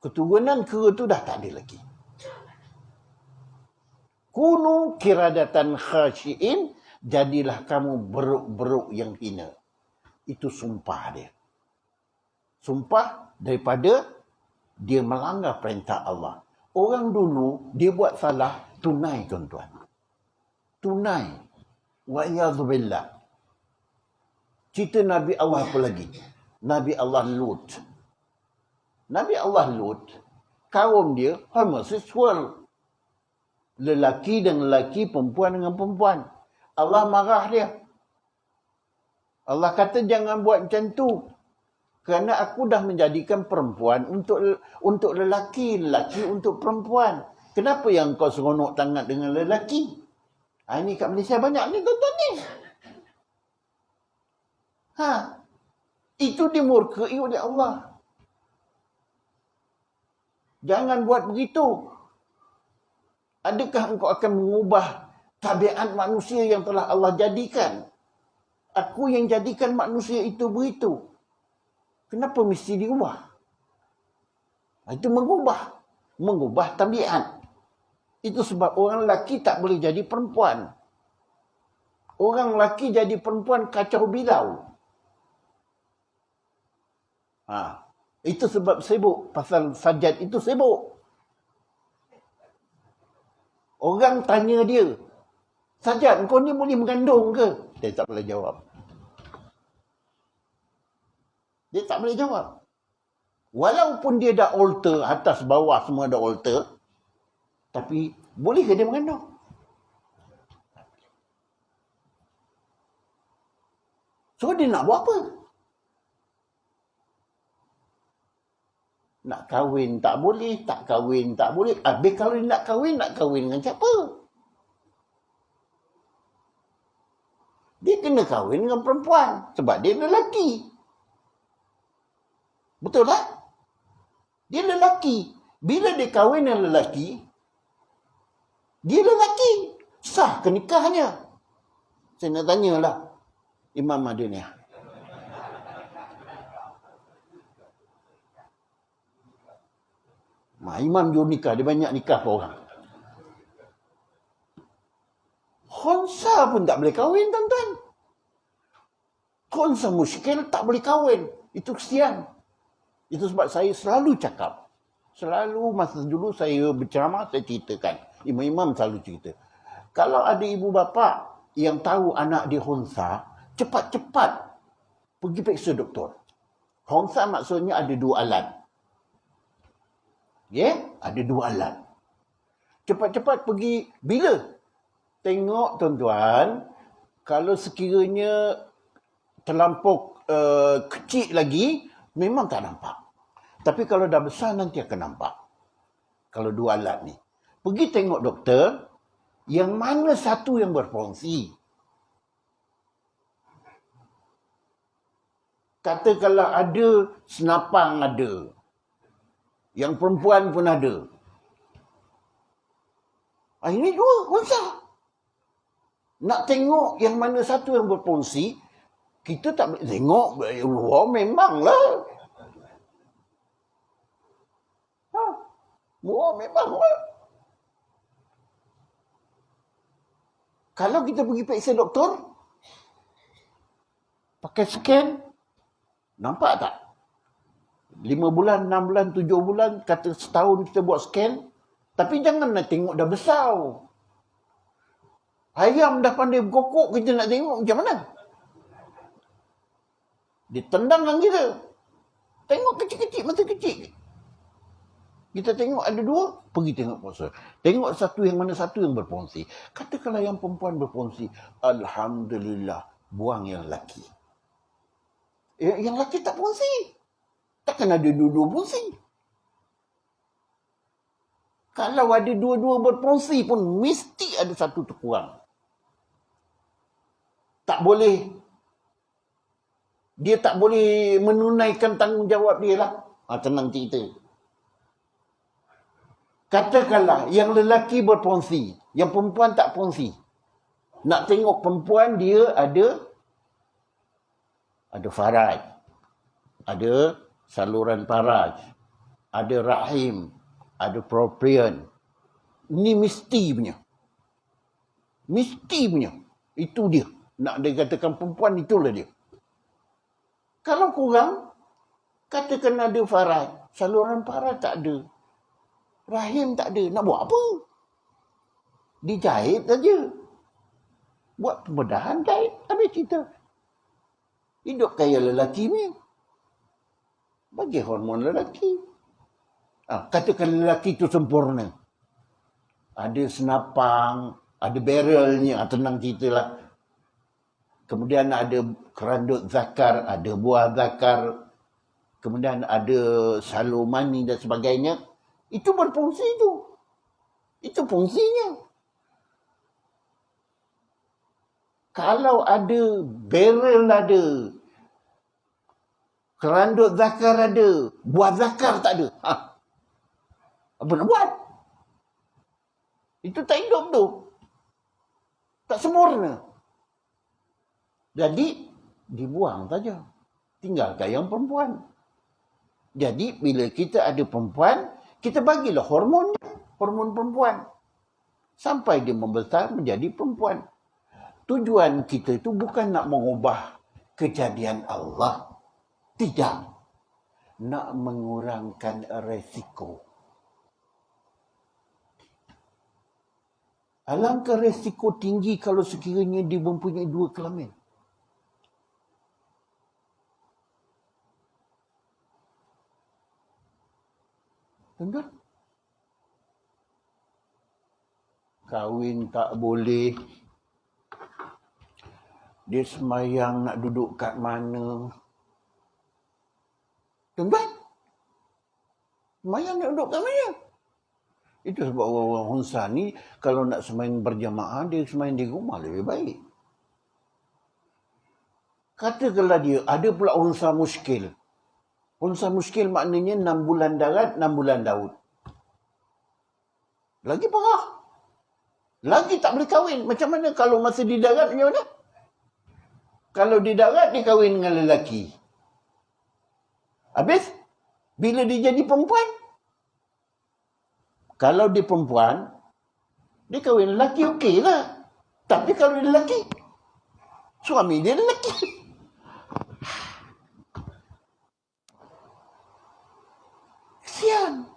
Keturunan kera tu dah tak ada lagi. Kunu kiradatan khasyi'in, jadilah kamu beruk-beruk yang hina. Itu sumpah dia. Sumpah daripada dia melanggar perintah Allah. Orang dulu, dia buat salah, tunai tuan-tuan. Tunai. Wa'iyadzubillah. Cerita Nabi Allah apa lagi? Nabi Allah Lut. Nabi Allah Lut, kaum dia homoseksual. Lelaki dengan lelaki, perempuan dengan perempuan. Allah marah dia. Allah kata jangan buat macam tu. Kerana aku dah menjadikan perempuan untuk lelaki, lelaki untuk perempuan. Kenapa yang kau seronok sangat dengan lelaki? Ini kat Malaysia banyak ni tuan-tuan ni. Itu dimurkai oleh Allah. Jangan buat begitu. Adakah engkau akan mengubah tabiat manusia yang telah Allah jadikan? Aku yang jadikan manusia itu begitu. Kenapa mesti diubah? Itu mengubah tabiat. Itu sebab orang lelaki tak boleh jadi perempuan. Orang lelaki jadi perempuan kacau bilau. Itu sebab sibuk. Pasal sajad itu sibuk. Orang tanya dia, Sajad, kau ni boleh mengandung ke? Dia tak boleh jawab. Dia tak boleh jawab. Walaupun dia dah altar, atas bawah semua dah altar, tapi boleh ke dia mengandung? So dia nak buat apa? Nak kahwin tak boleh, tak kahwin tak boleh. Habis kalau dia nak kahwin dengan siapa? Dia kena kahwin dengan perempuan sebab dia lelaki. Betul tak? Dia lelaki. Bila dia kahwin dengan lelaki, dia lelaki. Sah ke nikahnya? Saya nak tanyalah Imam Madinah. Imam juru nikah, dia banyak nikah orang. Khonsa pun tak boleh kahwin, tuan-tuan. Khonsa muskil tak boleh kahwin. Itu kesian. Itu sebab saya selalu cakap. Selalu masa dulu saya berceramah, saya ceritakan. Imam-imam selalu cerita. Kalau ada ibu bapa yang tahu anak dia khonsa, cepat-cepat pergi periksa doktor. Khonsa maksudnya ada 2 alat. Ada 2 alat. Cepat-cepat pergi. Bila? Tengok tuan-tuan, kalau sekiranya terlampau kecil lagi, memang tak nampak. Tapi kalau dah besar, nanti akan nampak. Kalau 2 alat ni. Pergi tengok doktor, yang mana satu yang berfungsi. Katakanlah ada, senapang ada. Yang perempuan pun ada. Ini 2, khonsa. Nak tengok yang mana satu yang berfungsi, kita tak boleh tengok luar memanglah. Luar memanglah. Kalau kita pergi periksa doktor, Pakai scan, nampak tak? 5 bulan, 6 bulan, 7 bulan, kata setahun kita buat scan. Tapi jangan nak tengok dah besar. Ayam dah pandai berkokok, kita nak tengok macam mana? Dia tendang dengan kita. Tengok kecil-kecil, masa kecil. Kita tengok ada 2, pergi tengok puasa. Tengok satu yang mana satu yang berfungsi. Katakanlah yang perempuan berfungsi, alhamdulillah, buang yang lelaki. Yang lelaki tak fungsi. Takkan ada dua-dua fungsi. Kalau ada dua-dua berfungsi pun mesti ada satu terkurang. Tak boleh. Dia tak boleh menunaikan tanggungjawab dia lah. Tenang cerita. Katakanlah yang lelaki berfungsi, yang perempuan tak fungsi. Nak tengok perempuan dia ada faraj, ada saluran faraj, ada rahim, ada proprian. Ini mesti punya. Mesti punya. Itu dia. Nak dikatakan perempuan, itulah dia. Kalau kurang, katakan ada faraj, saluran faraj tak ada, rahim tak ada, nak buat apa? Dijahit saja. Buat pembedahan, jahit, habis cerita. Hidup kaya lelaki ni. Bagi hormon lelaki. Katakan lelaki itu sempurna. Ada senapang, ada barrelnya, tenang ceritalah. Kemudian ada kerandut zakar, ada buah zakar. Kemudian ada salur mani dan sebagainya. Itu berfungsi itu. Itu fungsinya. Kalau ada barrel ada, kerandut zakar ada, buah zakar tak ada. Apa nak buat? Itu tak hidup tu. Tak sempurna. Jadi, dibuang saja. Tinggalkan yang perempuan. Jadi, bila kita ada perempuan, kita bagilah hormon perempuan. Sampai dia membesar menjadi perempuan. Tujuan kita itu bukan nak mengubah kejadian Allah. Tidak. Nak mengurangkan resiko. Alangkah resiko tinggi kalau sekiranya dia mempunyai 2 kelamin. Tuan-tuan, kahwin tak boleh. Dia semayang nak duduk kat mana? Tuan-tuan, semayang nak duduk kat mana? Itu sebab orang-orang Hunsa ni, kalau nak semayang berjamaah, dia semayang di rumah lebih baik. Katakanlah dia, ada pula Hunsa muskil. Hunsa muskil maknanya 6 bulan darat, 6 bulan laut. Lagi parah. Lagi tak boleh kahwin. Macam mana kalau masa di darat macam mana? Kalau di darat, dia kahwin dengan lelaki. Habis, bila dia jadi perempuan, kalau dia perempuan, dia kahwin lelaki okey lah. Tapi kalau dia lelaki, suami dia lelaki. Kesian.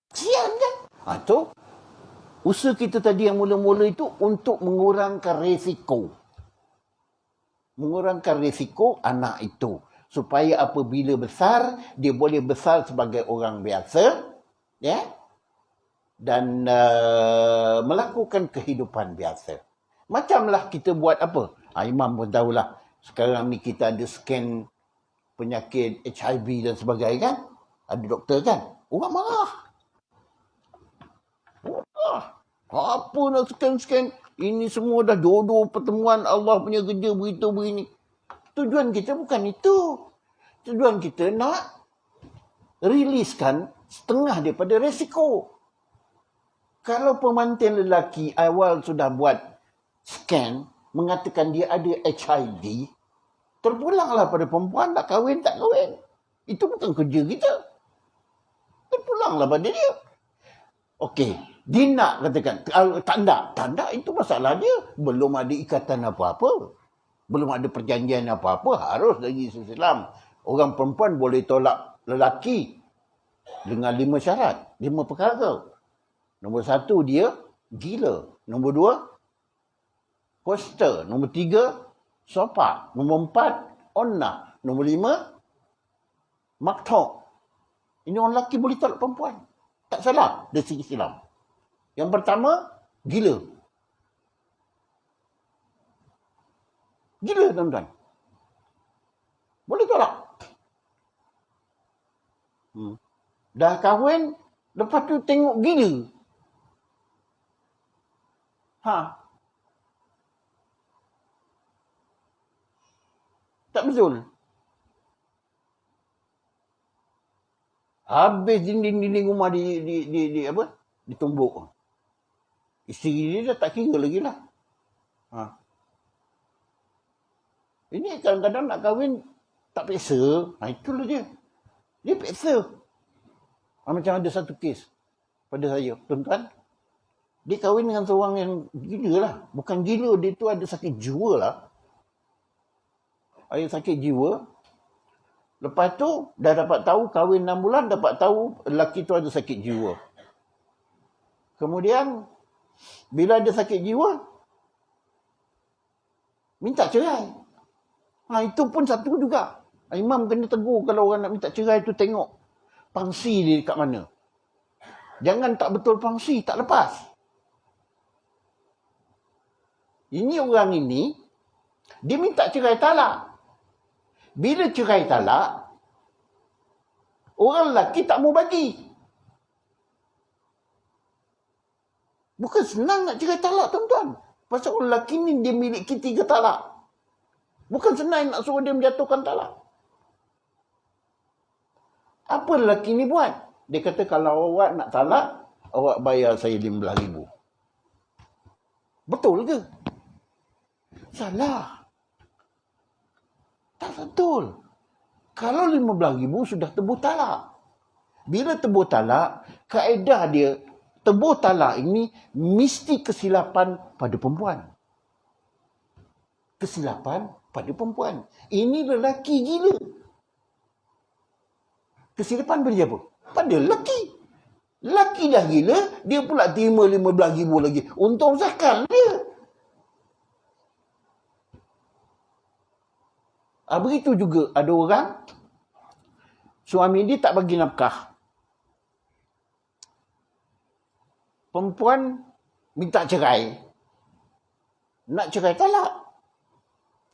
Kesian kan? Itu, usaha kita tadi yang mula-mula itu untuk mengurangkan risiko. Mengurangkan risiko anak itu. Supaya apabila besar, dia boleh besar sebagai orang biasa. Ya, dan melakukan kehidupan biasa. Macamlah kita buat apa? Imam pun tahulah. Sekarang ni kita ada scan penyakit HIV dan sebagainya kan? Ada doktor kan? Orang marah. Apa nak scan-scan? Ini semua dah jodoh pertemuan Allah punya kerja beritahu begini. Tujuan kita bukan itu. Tujuan kita nak riliskan setengah daripada resiko. Kalau pemantin lelaki awal sudah buat scan, mengatakan dia ada HIV, terpulanglah pada perempuan, nak kahwin, tak kahwin. Itu bukan kerja kita. Terpulanglah pada dia. Okey, dia nak katakan, tak nak itu masalah dia. Belum ada ikatan apa-apa. Belum ada perjanjian apa-apa, harus lagi Islam. Orang perempuan boleh tolak lelaki dengan 5 syarat, 5 perkara. Nombor 1, dia gila. Nombor 2, koster. Nombor 3, sopak. Nombor 4, onnah. Nombor 5, maktok. Ini orang lelaki boleh tolak perempuan. Tak salah dari segi Islam. Yang pertama, gila. Gila, tuan-tuan. Boleh tolak. Dah kahwin, lepas tu tengok gila. Tak betul. Habis dinding-dinding rumah di apa? Ditumbuk. Isteri dia dah tak kira lagi lah. Ini kadang-kadang nak kahwin tak peksa. Itulah dia. Dia peksa. Macam ada satu kes pada saya, tuan-tuan. Dia kahwin dengan seorang yang gila lah. Bukan gila, dia tu ada sakit jiwa lah. Ada sakit jiwa. Lepas tu, dah dapat tahu, kahwin 6 bulan, dapat tahu lelaki tu ada sakit jiwa. Kemudian, bila ada sakit jiwa, minta cerai. Itu pun satu juga. Imam kena tegur kalau orang nak minta cerai tu, tengok pangsi dia dekat mana. Jangan tak betul pangsi, tak lepas. Ini orang ini, dia minta cerai talak. Bila cerai talak, orang lelaki tak mau bagi. Bukan senang nak cerai talak, tuan-tuan. Pasal orang lelaki ni dia miliki 3 talak. Bukan senang nak suruh dia menjatuhkan talak. Apa lelaki ni buat? Dia kata kalau awak nak talak, awak bayar saya 15,000. Betul ke? Salah. Tak betul. Kalau 15,000 sudah tebus talak. Bila tebus talak, kaedah dia, tebus talak ini mesti kesilapan pada perempuan. Kesilapan pada perempuan. Ini lelaki gila. Kesilapan pada siapa? Pada lelaki. Lelaki dah gila, dia pula terima 15,000 lagi. Untung zakal dia. Begitu juga ada orang, suami dia tak bagi nafkah. Perempuan minta cerai. Nak cerai talak.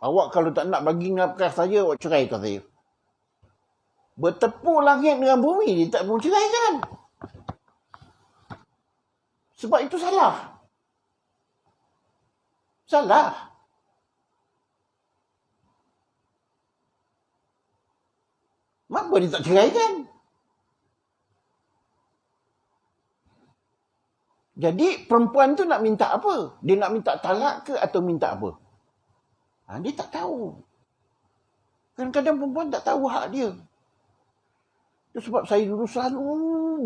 Awak kalau tak nak bagi nafkah saya, awak ceraikan saya. Bertepuk langit dengan bumi, dia tak mau ceraikan. Sebab itu salah. Salah. Kenapa dia tak ceraikan? Jadi perempuan tu nak minta apa? Dia nak minta talak ke atau minta apa? Dia tak tahu. Kadang-kadang perempuan tak tahu hak dia. Itu sebab saya dulu selalu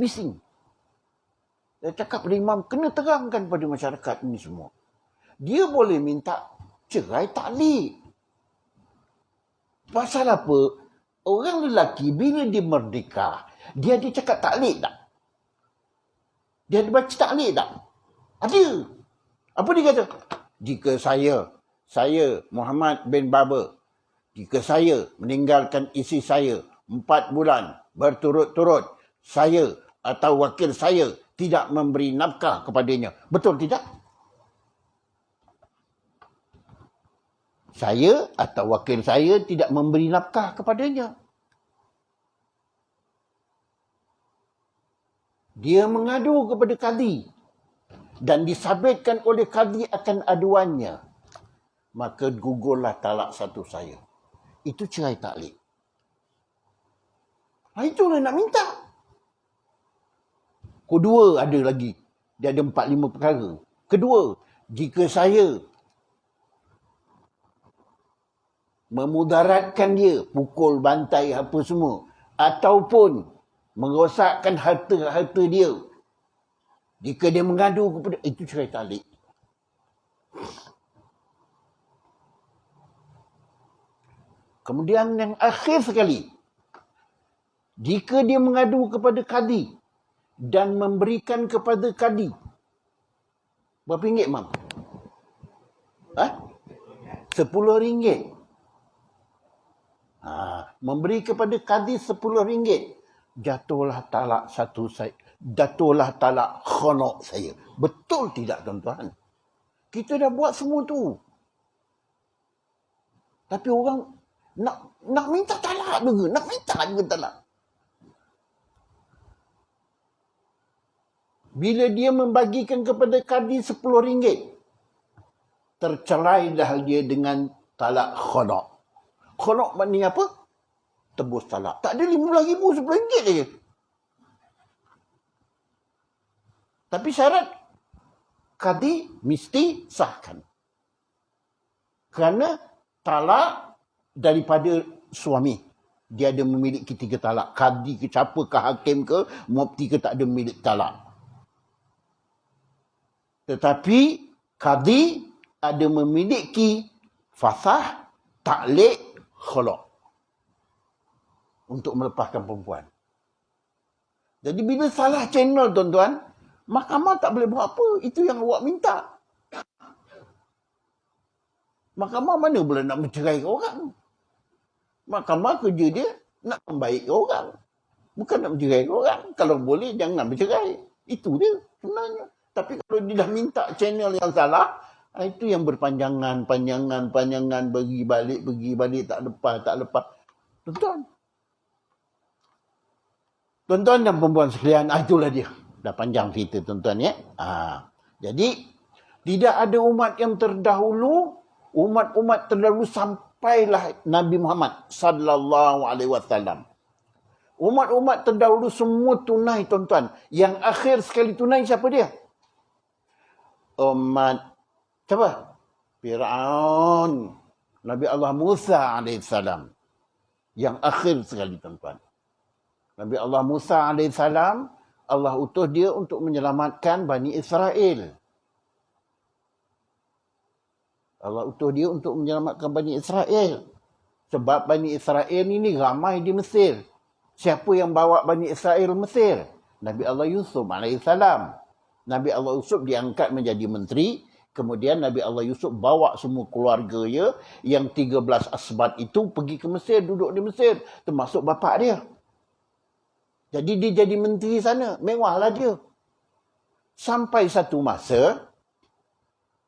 bising. Saya cakap pada imam, kena terangkan pada masyarakat ini semua. Dia boleh minta cerai taklid. Pasal apa? Orang lelaki bila dia merdeka, dia ada cakap taklid tak? Dia ada baca taklid tak? Ada. Apa dia kata? Jika saya Muhammad bin Baba, jika saya meninggalkan isteri saya 4 bulan berturut-turut, saya atau wakil saya tidak memberi nafkah kepadanya. Betul tidak? Saya atau wakil saya tidak memberi nafkah kepadanya. Dia mengadu kepada kadi dan disabitkan oleh kadi akan aduannya. Maka gugurlah talak satu saya. Itu cerai taklid. Itulah nak minta. Kedua ada lagi. Dia ada 4-5 perkara. Kedua, jika saya memudaratkan dia, pukul, bantai, apa semua, ataupun merosakkan harta-harta dia, jika dia mengadu kepada, itu cerai taklid. Kemudian yang akhir sekali, jika dia mengadu kepada kadi dan memberikan kepada kadi, berapa ringgit, Mam? RM10. Memberi kepada kadi RM10. Jatuhlah talak satu saya. Jatuhlah talak khonok saya. Betul tidak, tuan-tuan? Kita dah buat semua tu. Tapi orang nak minta talak juga. Nak minta juga talak. Bila dia membagikan kepada kadi RM10, tercerai dah dia dengan talak khonok. Khonok maknanya apa? Tebus talak. Tak ada RM15,000, RM10 saja. Tapi syarat kadi mesti sahkan. Kerana talak daripada suami. Dia ada memiliki 3 talak. Kadi ke siapa ke hakim ke, mufti ke, tak ada memiliki talak. Tetapi kadi ada memiliki fasah, taklek, khuluk untuk melepaskan perempuan. Jadi bila salah channel, tuan-tuan, mahkamah tak boleh buat apa. Itu yang awak minta. Mahkamah mana boleh nak menceraikan orang? Mahkamah kerja dia nak membaikkan orang. Bukan nak menceraikan orang. Kalau boleh, jangan bercerai. Itu dia sebenarnya. Tapi kalau dia dah minta channel yang salah, itu yang berpanjangan, panjangan, pergi balik, tak lepas. Tuan-tuan dan perempuan sekalian, itulah dia. Dah panjang cerita, tuan-tuan, ya. Jadi, tidak ada umat yang terdahulu, umat-umat terdahulu sampailah Nabi Muhammad sallallahu alaihi wasallam. Umat-umat terdahulu semua tunai, tuan-tuan. Yang akhir sekali tunai siapa dia? Umat siapa? Fir'aun. Nabi Allah Musa alaihissalam. Yang akhir sekali, tuan-tuan. Nabi Allah Musa alaihissalam, Allah utus dia untuk menyelamatkan Bani Israel. Allah utus dia untuk menyelamatkan Bani Israel. Sebab Bani Israel ini ramai di Mesir. Siapa yang bawa Bani Israel Mesir? Nabi Allah Yusuf alaihissalam. Nabi Allah Yusuf diangkat menjadi menteri. Kemudian Nabi Allah Yusuf bawa semua keluarganya yang 13 asbat itu pergi ke Mesir, duduk di Mesir. Termasuk bapa dia. Jadi dia jadi menteri sana. Mewahlah dia. Sampai satu masa,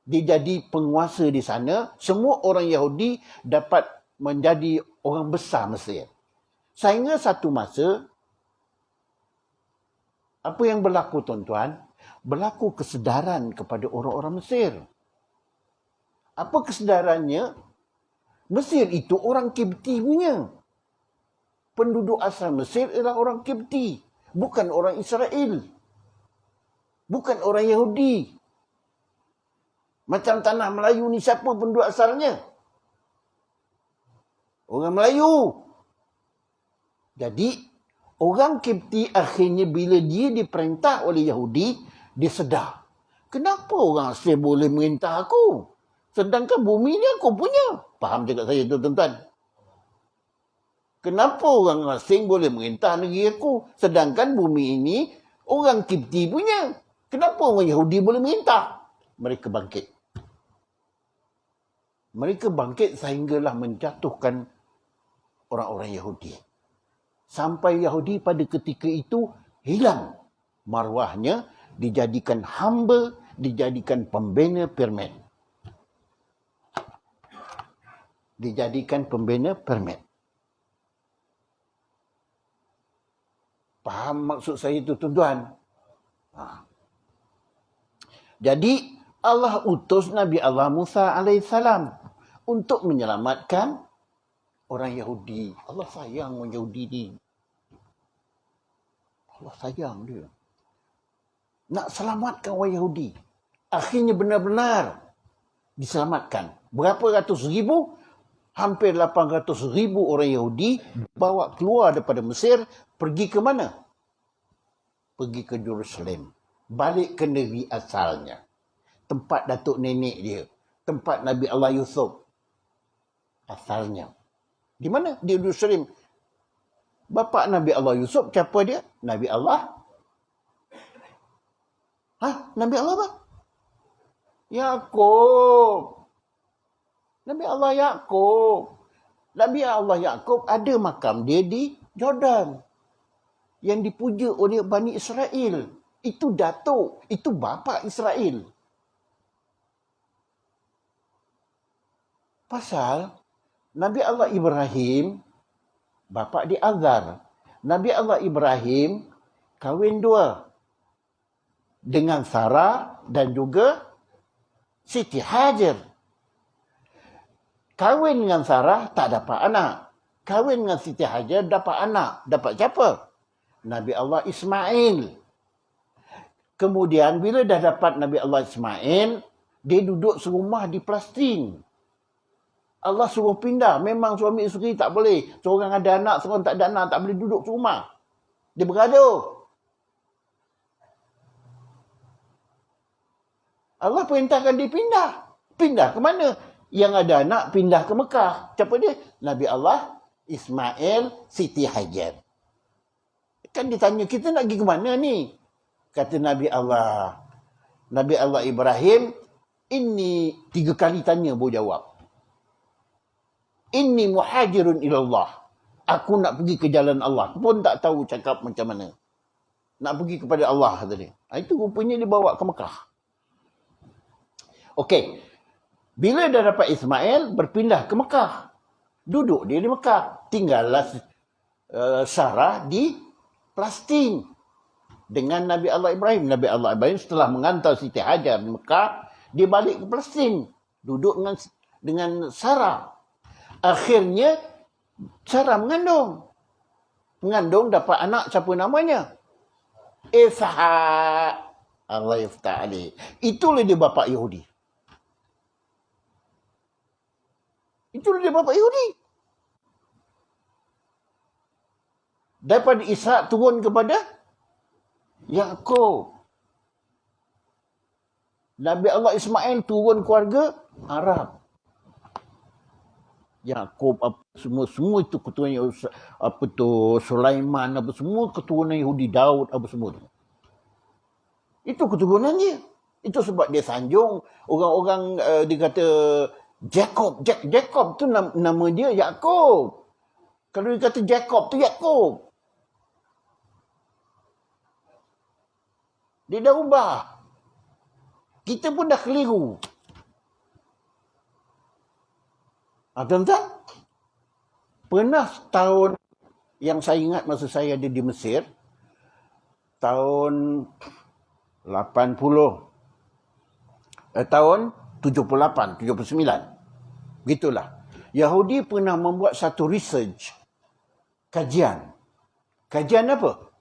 dia jadi penguasa di sana. Semua orang Yahudi dapat menjadi orang besar Mesir. Sehingga satu masa, apa yang berlaku, tuan-tuan? Berlaku kesedaran kepada orang-orang Mesir. Apa kesedarannya? Mesir itu orang Kipti punya. Penduduk asal Mesir ialah orang Kipti. Bukan orang Israel. Bukan orang Yahudi. Macam tanah Melayu ni, siapa penduduk asalnya? Orang Melayu. Jadi, orang Kipti akhirnya bila dia diperintah oleh Yahudi, dia sedar. Kenapa orang asing boleh merintah aku? Sedangkan bumi ni aku punya. Faham cakap saya tu, tuan-tuan? Kenapa orang asing boleh merintah negeri aku? Sedangkan bumi ini orang Kipti punya. Kenapa orang Yahudi boleh merintah? Mereka bangkit. Mereka bangkit sehinggalah menjatuhkan orang-orang Yahudi. Sampai Yahudi pada ketika itu hilang marwahnya, dijadikan hamba, dijadikan pembina permen. Dijadikan pembina permen. Faham maksud saya itu, tuan-tuan? Jadi Allah utus Nabi Allah Musa alaihissalam untuk menyelamatkan orang Yahudi. Allah sayang orang Yahudi ni. Allah sayang dia. Nak selamatkan orang Yahudi. Akhirnya benar-benar diselamatkan. Berapa ratus ribu? Hampir 800,000 orang Yahudi bawa keluar daripada Mesir. Pergi ke mana? Pergi ke Jerusalem. Balik ke negeri asalnya. Tempat datuk nenek dia. Tempat Nabi Allah Yusuf. Asalnya. Di mana? Di Yerusalem. Bapa Nabi Allah Yusuf, siapa dia? Nabi Allah. Nabi Allah apa? Yaqub. Nabi Allah Yaqub. Nabi Allah Yaqub ada makam dia di Jordan. Yang dipuja oleh Bani Israel. Itu datuk. Itu bapa Israel. Pasal Nabi Allah Ibrahim, bapa dia Azar. Nabi Allah Ibrahim kahwin dua. Dengan Sarah dan juga Siti Hajar. Kahwin dengan Sarah tak dapat anak. Kahwin dengan Siti Hajar dapat anak. Dapat siapa? Nabi Allah Ismail. Kemudian bila dah dapat Nabi Allah Ismail, dia duduk serumah di Palestin. Allah suruh pindah. Memang suami isteri tak boleh. Seorang ada anak, seorang tak ada anak, tak boleh duduk serumah. Dia bergaduh. Allah perintahkan dia pindah. Pindah ke mana? Yang ada anak pindah ke Mekah. Siapa dia? Nabi Allah Ismail Siti Hajar. Kan ditanya, kita nak pergi ke mana ni? Kata Nabi Allah Ibrahim, ini 3 kali tanya baru jawab. Inni muhajirun ilallah. Aku nak pergi ke jalan Allah. Pun tak tahu cakap macam mana. Nak pergi kepada Allah, kata dia. Itu rupanya dia bawa ke Mekah. Okey. Bila dah dapat Ismail, berpindah ke Mekah. Duduk dia di Mekah. Tinggallah Sarah di Palestin. Dengan Nabi Allah Ibrahim. Nabi Allah Ibrahim setelah mengantar Siti Hajar di Mekah, dia balik ke Palestin. Duduk dengan Sarah. Akhirnya, Sarah mengandung. Mengandung dapat anak, siapa namanya? Ishaq. Allah yaftah alaih. Itulah dia bapa Yahudi. Itulah dia bapa Yahudi. Daripada Ishak turun kepada Yaqub. Nabi Allah Ismail turun keluarga Arab. Yaqub semua itu keturunan Sulaiman semua keturunan Yahudi, Daud semua tu. Itu keturunannya. Itu sebab dia sanjung orang-orang dia kata Jacob tu nama dia Yaqub. Kalau dia kata Jacob tu Yaqub. Dia dah ubah. Kita pun dah keliru. Tuan-tuan, pernah tahun yang saya ingat masa saya ada di Mesir, tahun 78, 79. Begitulah. Yahudi pernah membuat satu research. Kajian. Kajian apa?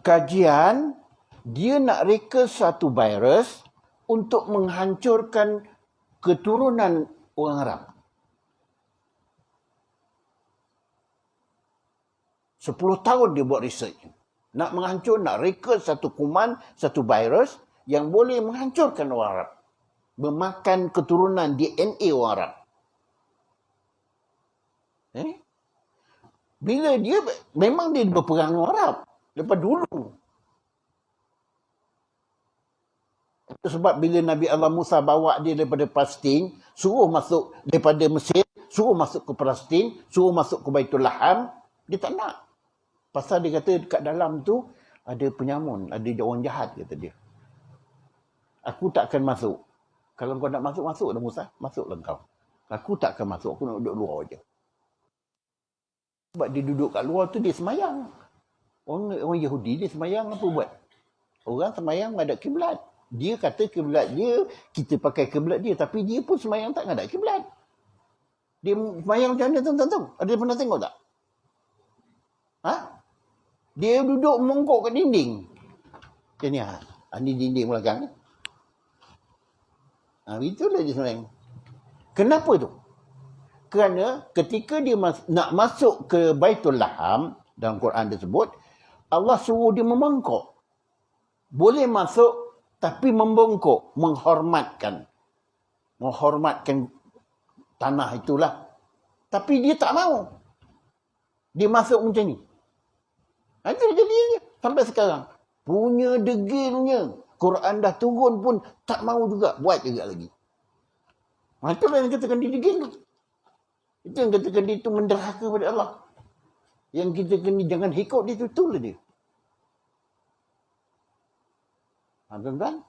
Kajian, dia nak reka satu virus untuk menghancurkan keturunan orang Arab. 10 tahun dia buat research. Nak reka satu kuman, satu virus yang boleh menghancurkan orang Arab. Memakan keturunan DNA orang Arab. Bila dia, memang dia berperang dengan Arab. Lepas dulu. Itu sebab bila Nabi Allah Musa bawa dia daripada Palestin, suruh masuk daripada Mesir, suruh masuk ke Palestin, suruh masuk ke Baitul Laham, dia tak nak. Pasal dia kata dekat dalam tu ada penyamun, ada orang jahat, kata dia. Aku tak akan masuk. Kalau kau nak masuk, masuklah Musa. Masuklah kau. Aku tak akan masuk, aku nak duduk luar je. Sebab dia duduk kat luar tu, dia semayang. Orang Yahudi, dia semayang apa buat? Orang semayang menghadap kiblat. Dia kata kiblat dia, kita pakai kiblat dia. Tapi dia pun semayang tak menghadap kiblat. Dia semayang macam mana, tuan-tuan? Ada pernah tengok tak? Dia duduk mengongkok kat dinding. Macam ni. Ini dinding belakang. Itulah dia semayang. Kenapa tu? Kerana ketika dia nak masuk ke Baitul Laham, dalam Quran disebut, Allah suruh dia membongkok. Boleh masuk, tapi membongkok. Menghormatkan tanah itulah. Tapi dia tak mau. Dia masuk macam ni. Itu jadi sampai sekarang. Punya degilnya. Quran dah turun pun tak mau juga. Buat juga lagi. Itulah yang katakan dia degil tu. Itu yang katakan dia tu menderhaka kepada Allah. Yang kita kena jangan ikut dia tu. Itulah dia. Tuan-tuan.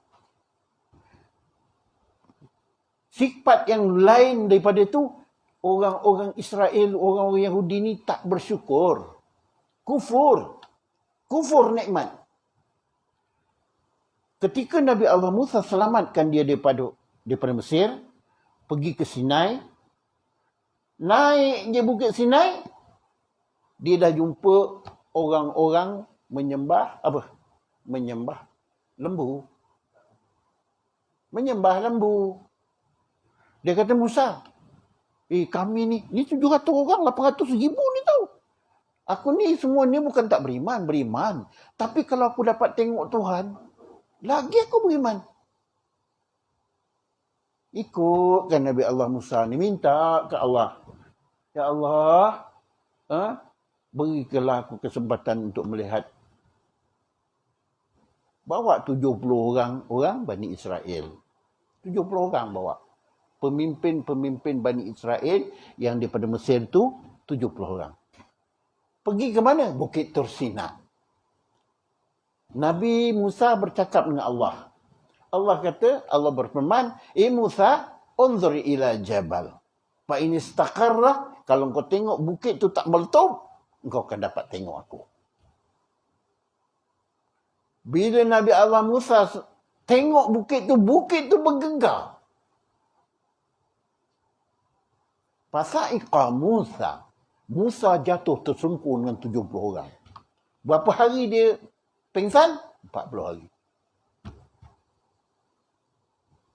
Sifat yang lain daripada itu, orang-orang Israel, orang-orang Yahudi ni tak bersyukur. Kufur. Kufur nikmat. Ketika Nabi Allah Musa selamatkan dia daripada Mesir, pergi ke Sinai, naik je Bukit Sinai, dia dah jumpa orang-orang menyembah apa? Menyembah lembu. Menyembah lembu. Dia kata, Musa, kami ni 700 orang, 800 ribu ni tau. Aku ni semua ni bukan tak beriman. Tapi kalau aku dapat tengok Tuhan, lagi aku beriman. Ikutkan Nabi Allah Musa ni, minta ke Allah. Ya Allah, berikanlah aku kesempatan untuk melihat. Bawa 70 orang Bani Israel. 70 orang bawa. Pemimpin-pemimpin Bani Israel yang daripada Mesir tu 70 orang. Pergi ke mana? Bukit Tursina. Nabi Musa bercakap dengan Allah. Allah kata, Allah berfirman, Musa, unzur ila jabal. Fa in istaqarra, kalau kau tengok bukit tu tak meletup, engkau akan dapat tengok aku. Bila Nabi Allah Musa tengok bukit tu bergegar. Fasa'iqa Musa. Musa jatuh tersungkur dengan 70 orang. Berapa hari dia pingsan? 40 hari.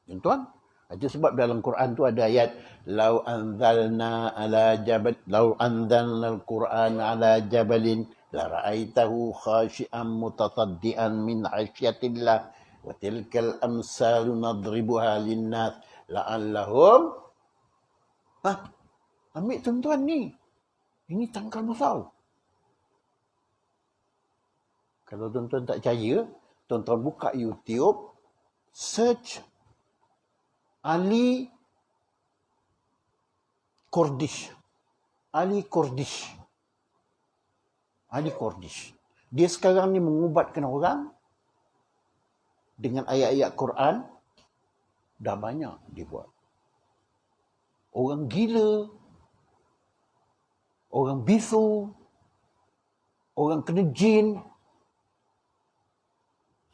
Tuan-tuan, itu sebab dalam Quran tu ada ayat lau anzalna al-Quran ala jabalin la ra'aitahu khashi'an mutasaddian min 'asyatillah wa tilkal amsalu nadribuha lin-nas la'allahum ambil tuan-tuan ni. Ini tangkal masal. Kalau tuan-tuan tak percaya, tuan-tuan buka YouTube, search Ali Kurdish. Ali Kurdish. Dia sekarang ni mengubatkan orang dengan ayat-ayat Quran. Dah banyak dia buat. Orang gila, orang bisu, orang kena jin,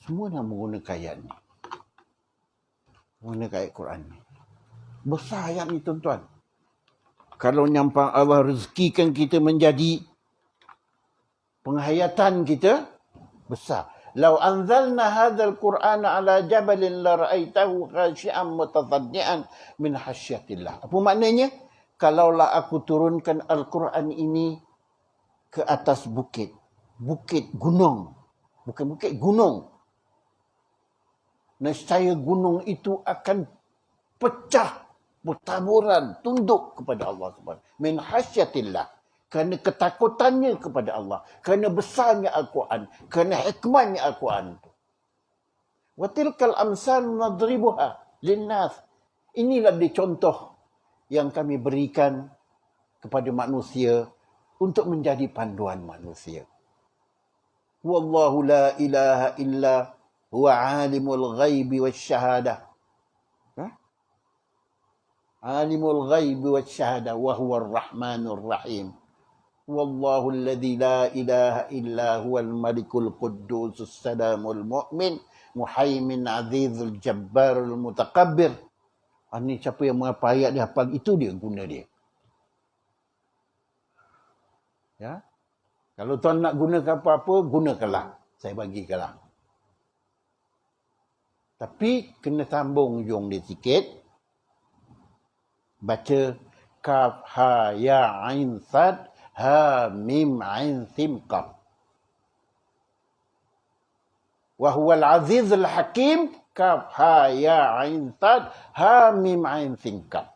semua nak menggunakan ayat ni. Menggunakan ayat Quran ni. Besar ayat ni tuan-tuan. Kalau nyampang Allah rezekikan kita menjadi penghayatan kita, besar. Lau anzalna hadzal Qur'ana ala jabalin la ra'aitahu khashi'an mutasaddian min khasyatillah. Apa maknanya? Kalaulah aku turunkan Al-Quran ini ke atas bukit. Bukit gunung. Bukan bukit, gunung. Nescaya gunung itu akan pecah, bertaburan, tunduk kepada Allah Subhanahu. Min khasyatillah. Kerana ketakutannya kepada Allah. Kerana besarnya Al-Quran. Kerana hikmahnya Al-Quran. Wa tilkal amsal nadribuha linnas. Inilah dia contoh yang kami berikan kepada manusia untuk menjadi panduan manusia. Wallahu la ilaha illa huwa alimul ghaibi wasyahadah. Alimul ghaibi wasyahadah wa huwa ar-rahmanur rahim. Wallahu alladhi la ilaha illa huwal malikul quddus salamul mu'min muhaimin azizul jabbarul mutakabbir. Ini siapa yang menghafal ayat dia hafal, itu dia guna dia. Ya. Kalau tuan nak gunakan apa-apa, gunakanlah. Saya bagikanlah. Tapi kena sambung hujung dia sikit. Baca kaf ha ya ain sad ha mim ain sim qaf. Wa huwal azizul hakim kaf ha ya ain sad ha mim ain sim qaf.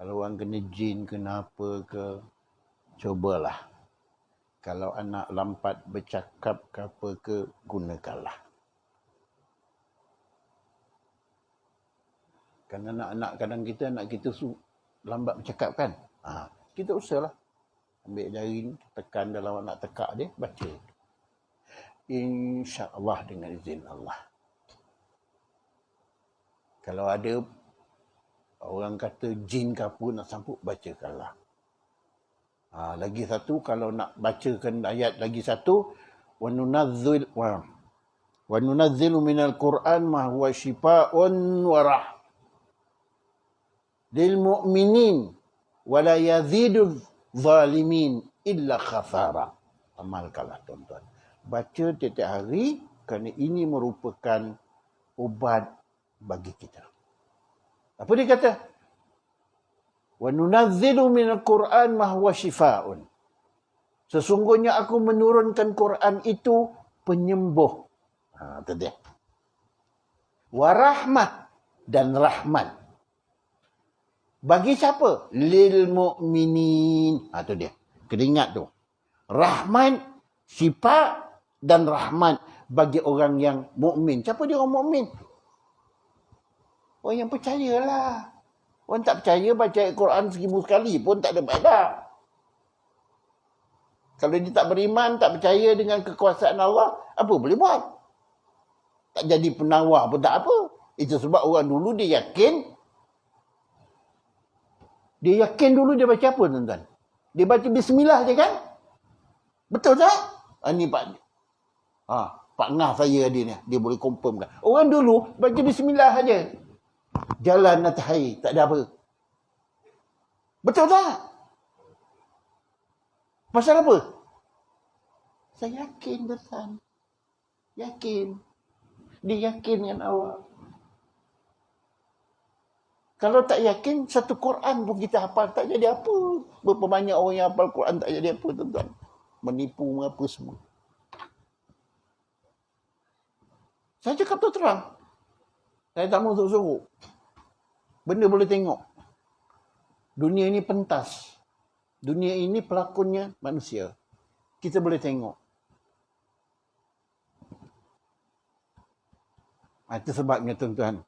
Kalau orang kena jin, kena apa ke, cubalah. Kalau anak lambat bercakap ke apa ke, gunakanlah. Kan anak-anak kadang anak kita lambat bercakap kan. Kita usahlah. Ambil jari ni, tekan dalam anak tekak dia, baca. InsyaAllah dengan izin Allah. Kalau ada orang kata jin ke apa nak sambut, bacakanlah. Lagi satu, kalau nak bacakan ayat lagi satu, وَنُنَزِّلُ مِنَ الْقُرْآنِ مَا هُوَ شِفَاءٌ وَرَحْمَةٌ لِلْمُؤْمِنِينَ وَلَا يَزِيدُ الظَّالِمِينَ إِلَّا خَسَارًا. Amalkanlah tuan-tuan. Baca tiap-tiap hari kerana ini merupakan ubat bagi kita. Apa dia kata? وَنُنَزِّلُ مِنَ الْقُرْآنِ مَا هُوَ شِفَاءٌ. Sesungguhnya aku menurunkan Quran itu penyembuh. Itu dia. Warahmah dan rahmat. Bagi siapa? Lil mu'minin. Itu dia. Kena ingat tu. Rahmat, sifat dan rahmat bagi orang yang mukmin. Siapa dia orang mukmin? Orang yang percayalah. Orang tak percaya baca ayat Quran 1000 sekali pun tak ada faedah. Kalau dia tak beriman, tak percaya dengan kekuasaan Allah, apa boleh buat? Tak jadi penawar pun tak apa. Itu sebab orang dulu dia yakin dulu dia baca apa tuan-tuan? Dia baca bismillah je kan? Betul tak? Ni Pak Ngah saya ni. Dia boleh confirm kan. Orang dulu baca bismillah saja. Jalan atas air. Tak ada apa. Betul tak? Pasal apa? Saya yakin tuan. Yakin. Dia yakin dengan awak. Kalau tak yakin, satu Quran pun kita hafal tak jadi apa. Berapa banyak orang yang hafal Quran tak jadi apa tuan-tuan. Menipu apa semua. Saya cakap tu terang. Saya tak mau sorok-sorok. Benda boleh tengok. Dunia ini pentas. Dunia ini pelakonnya manusia. Kita boleh tengok. Itu sebabnya tuan-tuan.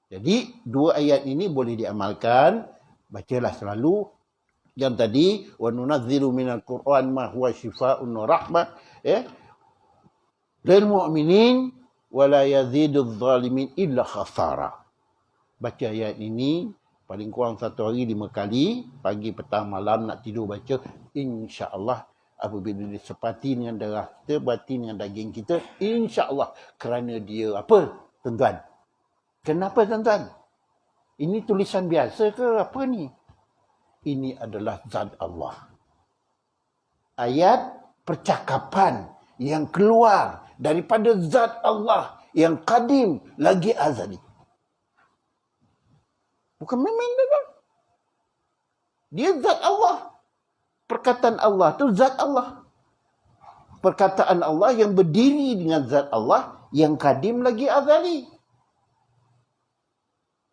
Jadi, dua ayat ini boleh diamalkan. Bacalah selalu. Yang tadi, وَنُنَزِّلُ مِنَ الْقُرْآنِ مَا هُوَ شِفَاءٌ وَرَحْمَةٌ لِلْمُؤْمِنِينَ وَلَا يَزِيدُ الظَّالِمِينَ إِلَّا خَسَارًا. Baca ayat ini, paling kurang 1 hari 5 kali. Pagi, petang, malam nak tidur baca. InsyaAllah, apabila disepati dengan darah kita, batin dengan daging kita, InsyaAllah. Kerana dia apa, tuan-tuan? Kenapa tuan-tuan? Ini tulisan biasa ke apa ni? Ini adalah zat Allah. Ayat percakapan yang keluar daripada zat Allah yang qadim lagi azali. Bukan main-main tuan. Dia zat Allah. Perkataan Allah tu zat Allah. Perkataan Allah yang berdiri dengan zat Allah yang qadim lagi azali.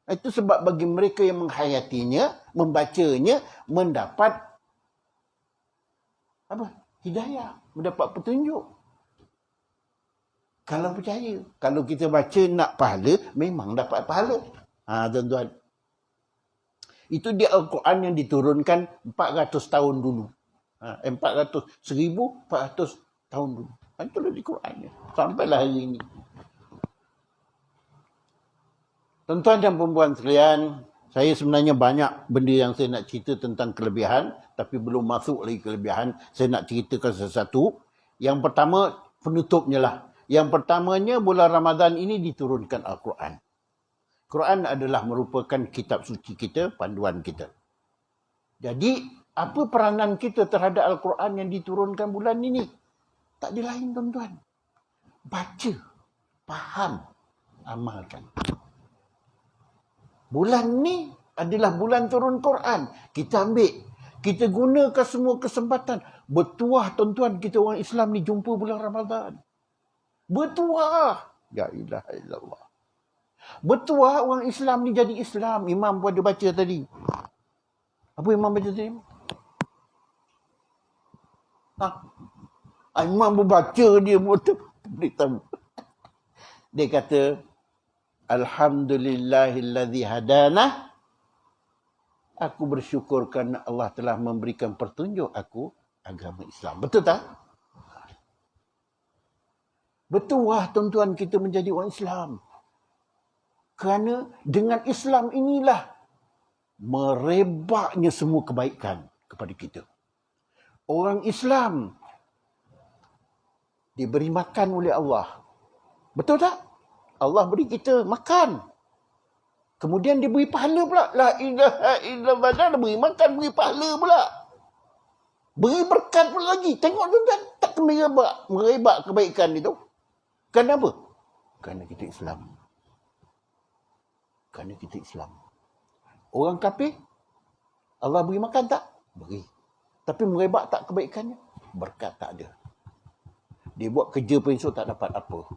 Itu sebab bagi mereka yang menghayatinya, membacanya, mendapat apa? Hidayah, mendapat petunjuk. Kalau percaya, kalau kita baca nak pahala, memang dapat pahala. Tuan-tuan. Itu dia Al-Quran yang diturunkan 400 tahun dulu. 1400 tahun dulu. Itulah di Qurannya. Sampailah hari ini. Tuan-tuan dan perempuan sekalian, saya sebenarnya banyak benda yang saya nak cerita tentang kelebihan, tapi belum masuk lagi kelebihan. Saya nak ceritakan sesuatu. Yang pertama, penutupnya lah. Yang pertamanya, bulan Ramadan ini diturunkan Al-Quran. Quran adalah merupakan kitab suci kita, panduan kita. Jadi, apa peranan kita terhadap Al-Quran yang diturunkan bulan ini? Tak ada lain, tuan-tuan. Baca, faham, amalkan. Bulan ni adalah bulan turun Quran. Kita ambil. Kita gunakan semua kesempatan. Bertuah tuan-tuan kita orang Islam ni jumpa bulan Ramadan. Bertuah. Ya ilaha illallah. Bertuah orang Islam ni jadi Islam. Imam pun ada baca tadi. Apa imam baca tadi? Imam berbaca dia beritahu. Dia kata, Alhamdulillahilladzi hadana. Aku bersyukur kerana Allah telah memberikan petunjuk aku agama Islam. Betul tak? Betul lah tuan-tuan kita menjadi orang Islam. Kerana dengan Islam inilah merebaknya semua kebaikan kepada kita. Orang Islam diberi makan oleh Allah. Betul tak? Allah beri kita makan. Kemudian dia beri pahala pula. La ilaha illallah. Dia beri makan, beri pahala pula. Beri berkat pula lagi. Tengok tuan-tuan. Tak merebak kebaikan itu. Kenapa? Kerana kita Islam. Kerana kita Islam. Orang kafir, Allah beri makan tak? Beri. Tapi merebak tak kebaikannya? Berkat tak ada. Dia buat kerja pun esok tak dapat apa.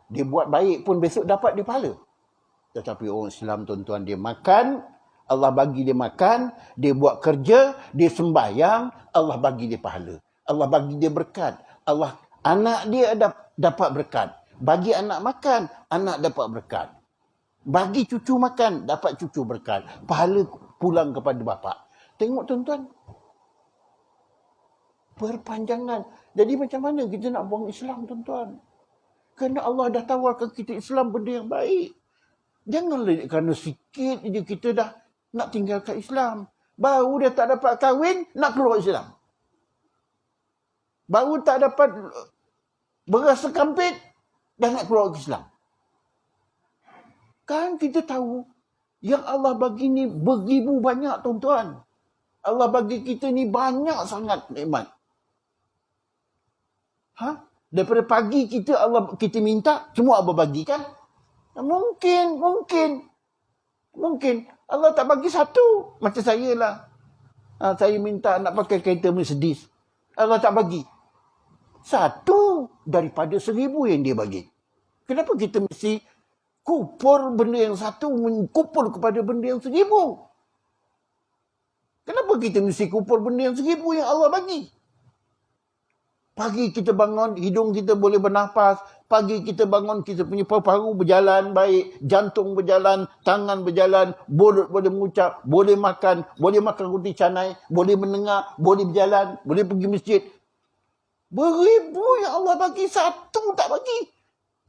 Dia buat baik pun besok dapat dia pahala. Tetapi orang Islam tuan-tuan, dia makan, Allah bagi dia makan, dia buat kerja, dia sembahyang, Allah bagi dia pahala. Allah bagi dia berkat. Allah, anak dia dapat berkat. Bagi anak makan, anak dapat berkat. Bagi cucu makan, dapat cucu berkat. Pahala pulang kepada bapa. Tengok tuan-tuan. Perpanjangan. Jadi macam mana kita nak buang Islam tuan-tuan? Kerana Allah dah tawarkan kita Islam benda yang baik. Janganlah kerana sikit je kita dah nak tinggalkan Islam. Baru dia tak dapat kahwin, nak keluar Islam. Baru tak dapat beras sekampit, dah nak keluar Islam. Kan kita tahu yang Allah bagi ni beribu banyak tuan-tuan. Allah bagi kita ni banyak sangat nikmat. Daripada pagi kita minta, semua Allah bagi kan? Mungkin. Allah tak bagi satu. Macam saya lah. Saya minta nak pakai kereta Mercedes. Allah tak bagi. Satu daripada 1000 yang dia bagi. Kenapa kita mesti kupur benda yang satu, kupur kepada benda yang 1000? Kenapa kita mesti kupur benda yang 1000 yang Allah bagi? Pagi kita bangun, hidung kita boleh bernafas. Pagi kita bangun, kita punya paru-paru berjalan baik. Jantung berjalan, tangan berjalan. Mulut boleh mengucap, boleh makan roti canai. Boleh mendengar, boleh berjalan, boleh pergi masjid. Beribu yang Allah bagi, satu tak bagi.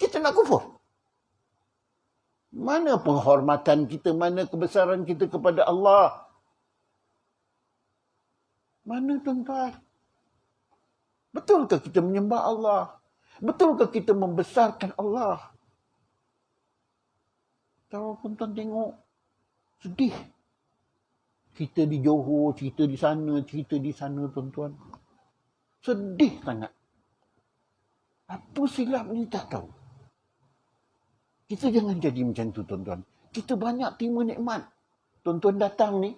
Kita nak kufur. Mana penghormatan kita, mana kebesaran kita kepada Allah? Mana tuan-tuan? Betulkah kita menyembah Allah? Betulkah kita membesarkan Allah? Kalau tuan-tuan tengok, sedih. Kita di Johor, cerita di sana tuan-tuan. Sedih sangat. Apa silap ni tak tahu. Kita jangan jadi macam tu tuan-tuan. Kita banyak terima nikmat. Tuan-tuan datang ni,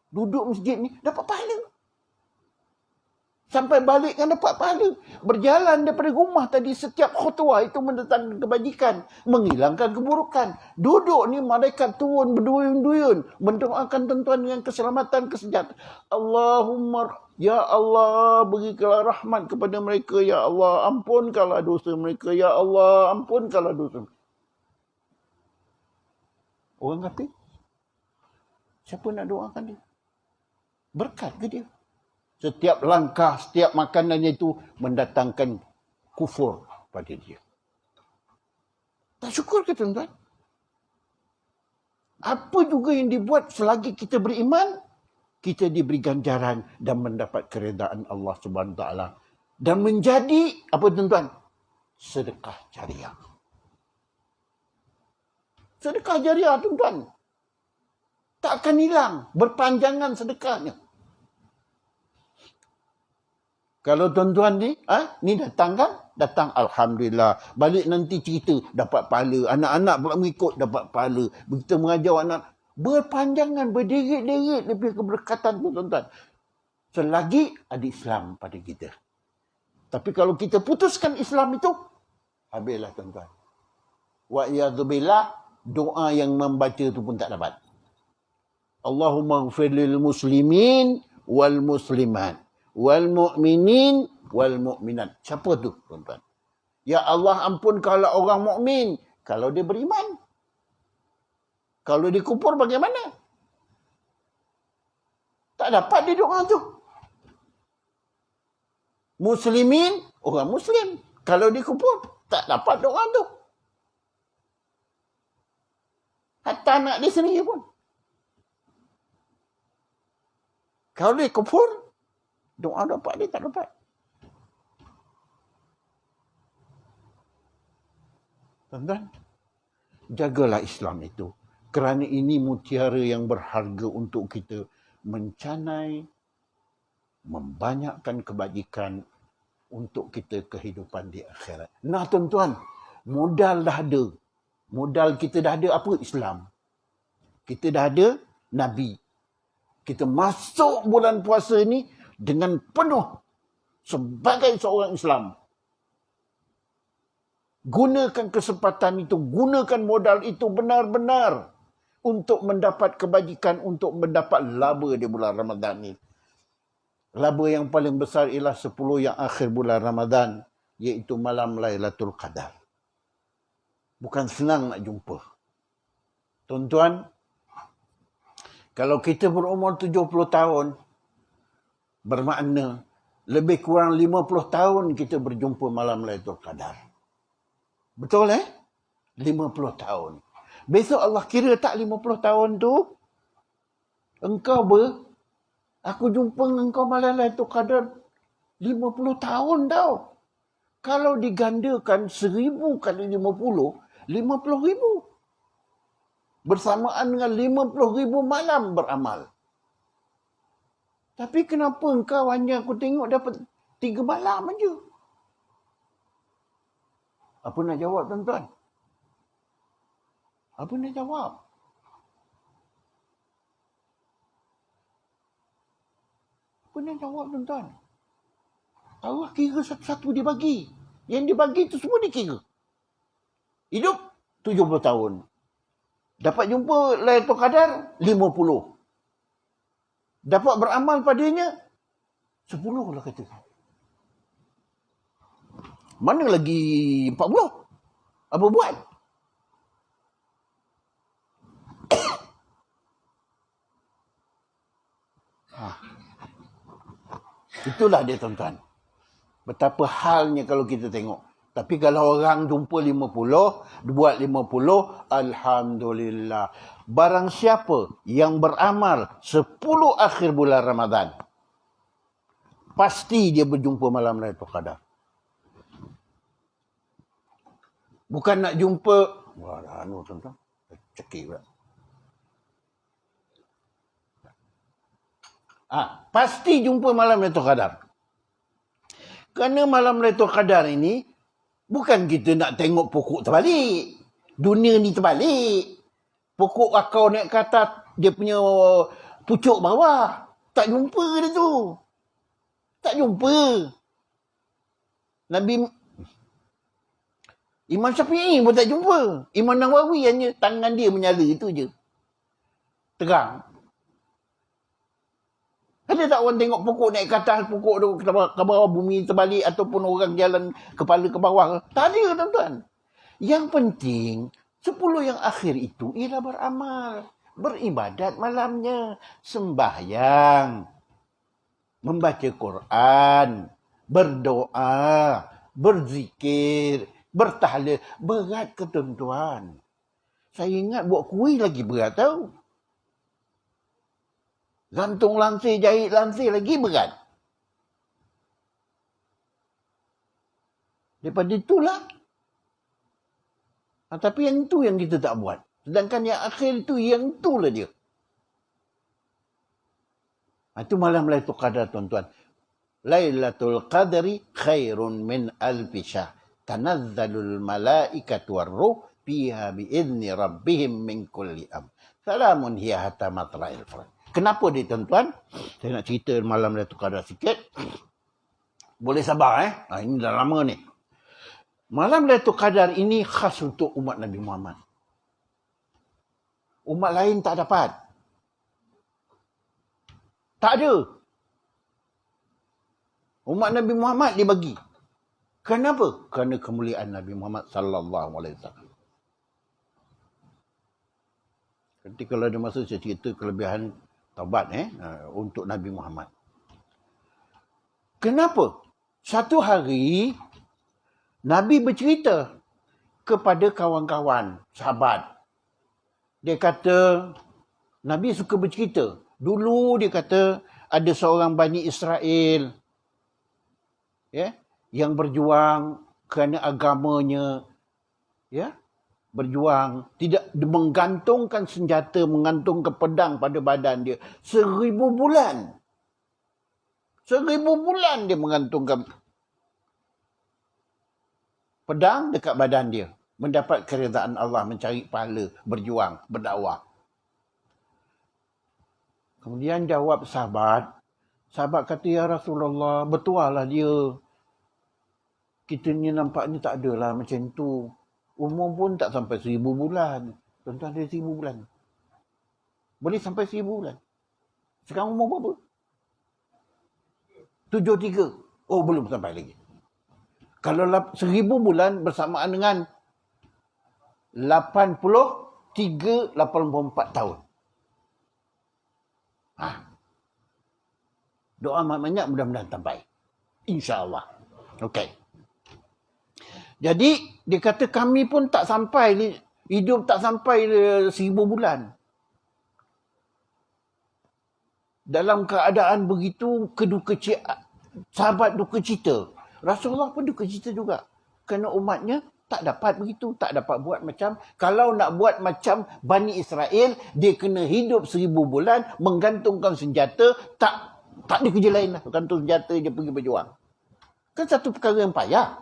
duduk masjid ni, dapat pahala. Sampai balik kan dapat pahala. Berjalan daripada rumah tadi, setiap khutbah itu mendatangkan kebajikan. Menghilangkan keburukan. Duduk ni malaikat turun berduyun-duyun. Mendoakan tuan-tuan dengan keselamatan, kesejahteraan. Allahumma, ya Allah, berikanlah rahmat kepada mereka. Ya Allah, ampunkanlah dosa mereka. Ya Allah, ampunkanlah dosa mereka. Orang kafir, siapa nak doakan dia? Berkat ke dia? Setiap langkah, setiap makanannya itu mendatangkan kufur pada dia. Tak syukur ke tuan-tuan? Apa juga yang dibuat selagi kita beriman, kita diberi ganjaran dan mendapat keredaan Allah Subhanahu Wa Taala dan menjadi apa tuan-tuan? Sedekah jariah. Sedekah jariah tuan-tuan. Tak akan hilang, berpanjangan sedekahnya. Kalau tuan-tuan ni datang kan? Datang, Alhamdulillah. Balik nanti cerita, dapat pahala. Anak-anak pula mengikut, dapat pahala. Begitu mengajar anak, berpanjangan, berderet-deret lebih keberkatan tu tuan-tuan. Selagi ada Islam pada kita. Tapi kalau kita putuskan Islam itu, habislah tuan-tuan. Wa iyadzubillah, doa yang membaca tu pun tak dapat. Allahumma ighfir lil muslimin wal muslimat wal mu'minin wal mu'minat. Siapa tu, tuan-tuan? Ya Allah, ampunkanlah orang mukmin kalau dia beriman. Kalau dia kufur bagaimana? Tak dapat dia doa tu. Muslimin, orang muslim. Kalau dia kufur, tak dapat doa tu. Hatta anak dia sendiri pun. Kalau dia kufur, doa dapat dia tak dapat. Tuan-tuan, jagalah Islam itu. Kerana ini mutiara yang berharga untuk kita mencanai, membanyakkan kebajikan untuk kita kehidupan di akhirat. Nah tuan-tuan, modal dah ada. Modal kita dah ada apa? Islam. Kita dah ada Nabi. Kita masuk bulan puasa ni dengan penuh sebagai seorang Islam. Gunakan kesempatan itu, gunakan modal itu benar-benar untuk mendapat kebajikan, untuk mendapat laba di bulan Ramadan ni. Laba yang paling besar ialah 10 yang akhir bulan Ramadan, iaitu malam Lailatul Qadar. Bukan senang nak jumpa. Tuan-tuan, kalau kita berumur 70 tahun, bermakna lebih kurang 50 tahun kita berjumpa malam Lailatul Qadar. Betul 50 tahun. Besok Allah kira tak 50 tahun tu? Engkau aku jumpa engkau malam Lailatul Qadar 50 tahun tau. Kalau digandakan 1000 kali 50, 50,000. Bersamaan dengan 50,000 malam beramal. Tapi kenapa engkau hanya aku tengok dapat 3 malam aja? Apa nak jawab tuan-tuan? Apa nak jawab? Apa nak jawab tuan-tuan? Allah kira satu-satu dia bagi. Yang dia bagi tu semua dia kira. Hidup 70 tahun. Dapat jumpa Lailatul Qadar 50. Dapat beramal padanya 10 lah kata. Mana lagi 40? Apa buat? Itulah dia tuan-tuan. Betapa halnya kalau kita tengok. Tapi kalau orang jumpa 50, buat 50, Alhamdulillah. Barang siapa yang beramal 10 akhir bulan Ramadan, pasti dia berjumpa malam Lailatul Qadar. Bukan nak jumpa, wah, tuan-tuan, cekik pula. Pasti jumpa malam Lailatul Qadar. Kerana malam Lailatul Qadar ini bukan kita nak tengok pokok terbalik. Dunia ni terbalik. Pokok akau naik ke atas, dia punya pucuk bawah. Tak jumpa dia tu. Tak jumpa. Imam Syafi'i pun tak jumpa. Imam Nawawi hanya tangan dia menyala itu je. Terang. Ada tak orang tengok pokok naik ke atas, pokok tu ke bawah, bumi terbalik, ataupun orang jalan kepala ke bawah? Tak ada, tuan-tuan. Yang penting, 10 yang akhir itu ialah beramal. Beribadat malamnya. Sembahyang. Membaca Quran. Berdoa. Berzikir. Bertahlil. Berat ke tuan-tuan? Saya ingat buat kuih lagi berat tau. Gantung lansir, jahit lansir lagi berat. Daripada itulah. Tapi yang itu yang kita tak buat. Sedangkan yang akhir itu, yang itulah dia. Itu malam Lailatul Qadar, tuan-tuan. Lailatul Qadri khairun min alfi syahr. Tanazzalul malaikatu warruh fiha biizni rabbihim min kulli am. Salamun hiya hatta matla'il fajr. Kenapa dia, tuan-tuan? Saya nak cerita malam Lailatul Qadar sikit. Boleh sabar ini dah lama ni. Malam Lailatul Qadar ini khas untuk umat Nabi Muhammad. Umat lain tak dapat. Tak ada. Umat Nabi Muhammad dia bagi. Kenapa? Kerana kemuliaan Nabi Muhammad sallallahu alaihi wasallam. Nanti kalau ada masa saya cerita kelebihan taubat untuk Nabi Muhammad. Kenapa? Satu hari Nabi bercerita kepada kawan-kawan, sahabat. Dia kata, Nabi suka bercerita. Dulu dia kata ada seorang Bani Israel yang berjuang kerana agamanya, berjuang, tidak menggantungkan senjata, menggantungkan pedang pada badan dia. 1000 bulan. 1000 bulan dia menggantungkan pedang dekat badan dia. Mendapat keredaan Allah, mencari pahala, berjuang, berdakwah. Kemudian jawab sahabat. Sahabat kata, ya Rasulullah, betul lah dia. Kita ni nampaknya tak adalah macam tu. Umur pun tak sampai 1000 bulan. Tuan-tuan ada 1000 bulan. Boleh sampai 1000 bulan. Sekarang umur berapa? 73. Oh, belum sampai lagi. Kalau 1000 bulan bersamaan dengan 84 tahun. Doa banyak, mudah-mudahan sampai. InsyaAllah. Okey. Jadi, dia kata kami pun tak sampai, hidup tak sampai 1000 bulan. Dalam keadaan begitu, sahabat duka cita. Rasulullah pun duka cita juga. Kerana umatnya tak dapat begitu. Tak dapat buat macam. Kalau nak buat macam Bani Israel, dia kena hidup 1000 bulan, menggantungkan senjata, tak ada kerja lain lah. Gantung senjata, dia pergi berjuang. Kan satu perkara yang payah.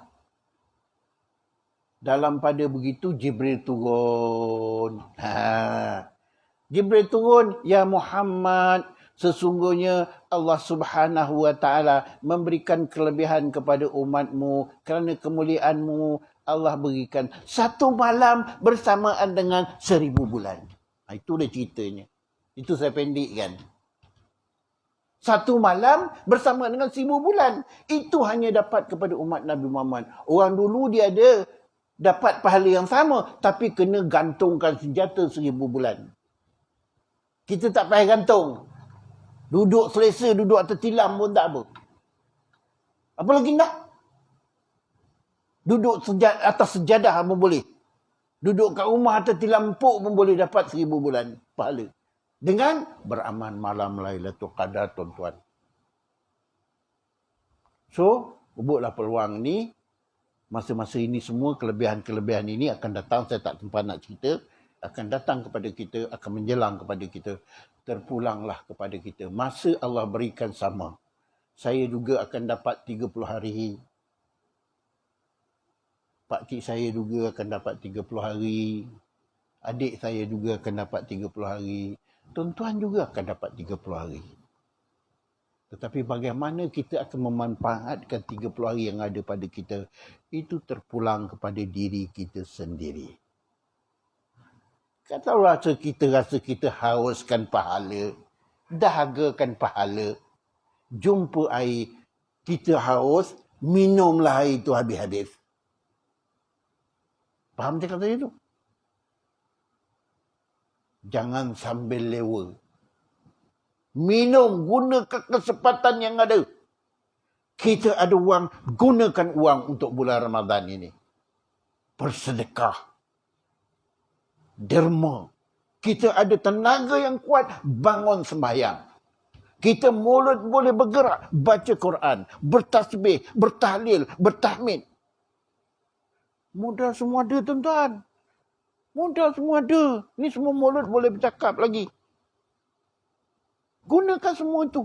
Dalam pada begitu, Jibril turun. Jibril turun, ya Muhammad, sesungguhnya Allah Subhanahu wa taala memberikan kelebihan kepada umatmu kerana kemuliaanmu. Allah berikan satu malam bersamaan dengan 1000 bulan. Itu dah ceritanya. Itu saya pendekkan. Satu malam bersama dengan 1000 bulan. Itu hanya dapat kepada umat Nabi Muhammad. Orang dulu dia ada dapat pahala yang sama, tapi kena gantungkan senjata 1000 bulan. Kita tak payah gantung. Duduk selesa, duduk atas tilam pun tak apa. Apa lagi nak? Duduk atas sejadah pun boleh. Duduk kat rumah atas tilam empuk pun boleh dapat 1000 bulan pahala. Dengan beramal malam Lailatul Qadar, tuan-tuan. So, ubuklah peluang ni. Masa-masa ini semua kelebihan-kelebihan ini akan datang. Saya tak sempat nak cerita. Akan datang kepada kita, akan menjelang kepada kita. Terpulanglah kepada kita. Masa Allah berikan sama. Saya juga akan dapat 30 hari. Pak cik saya juga akan dapat 30 hari. Adik saya juga akan dapat 30 hari. Tuan-tuan juga akan dapat 30 hari. Tetapi bagaimana kita akan memanfaatkan 30 hari yang ada pada kita, itu terpulang kepada diri kita sendiri. Kalau rasa kita hauskan pahala, dahagakan pahala, jumpa air, kita haus, minumlah air itu habis-habis. Faham dia kata itu? Jangan sambil lewa. Minum, gunakan kesempatan yang ada. Kita ada wang, gunakan wang untuk bulan Ramadan ini. Bersedekah. Derma. Kita ada tenaga yang kuat, bangun sembahyang. Kita mulut boleh bergerak, baca Quran, bertasbih, bertahlil, bertahmid. Modal semua ada, tuan-tuan. Modal semua ada. Ni semua mulut boleh bercakap lagi. Gunakan semua itu.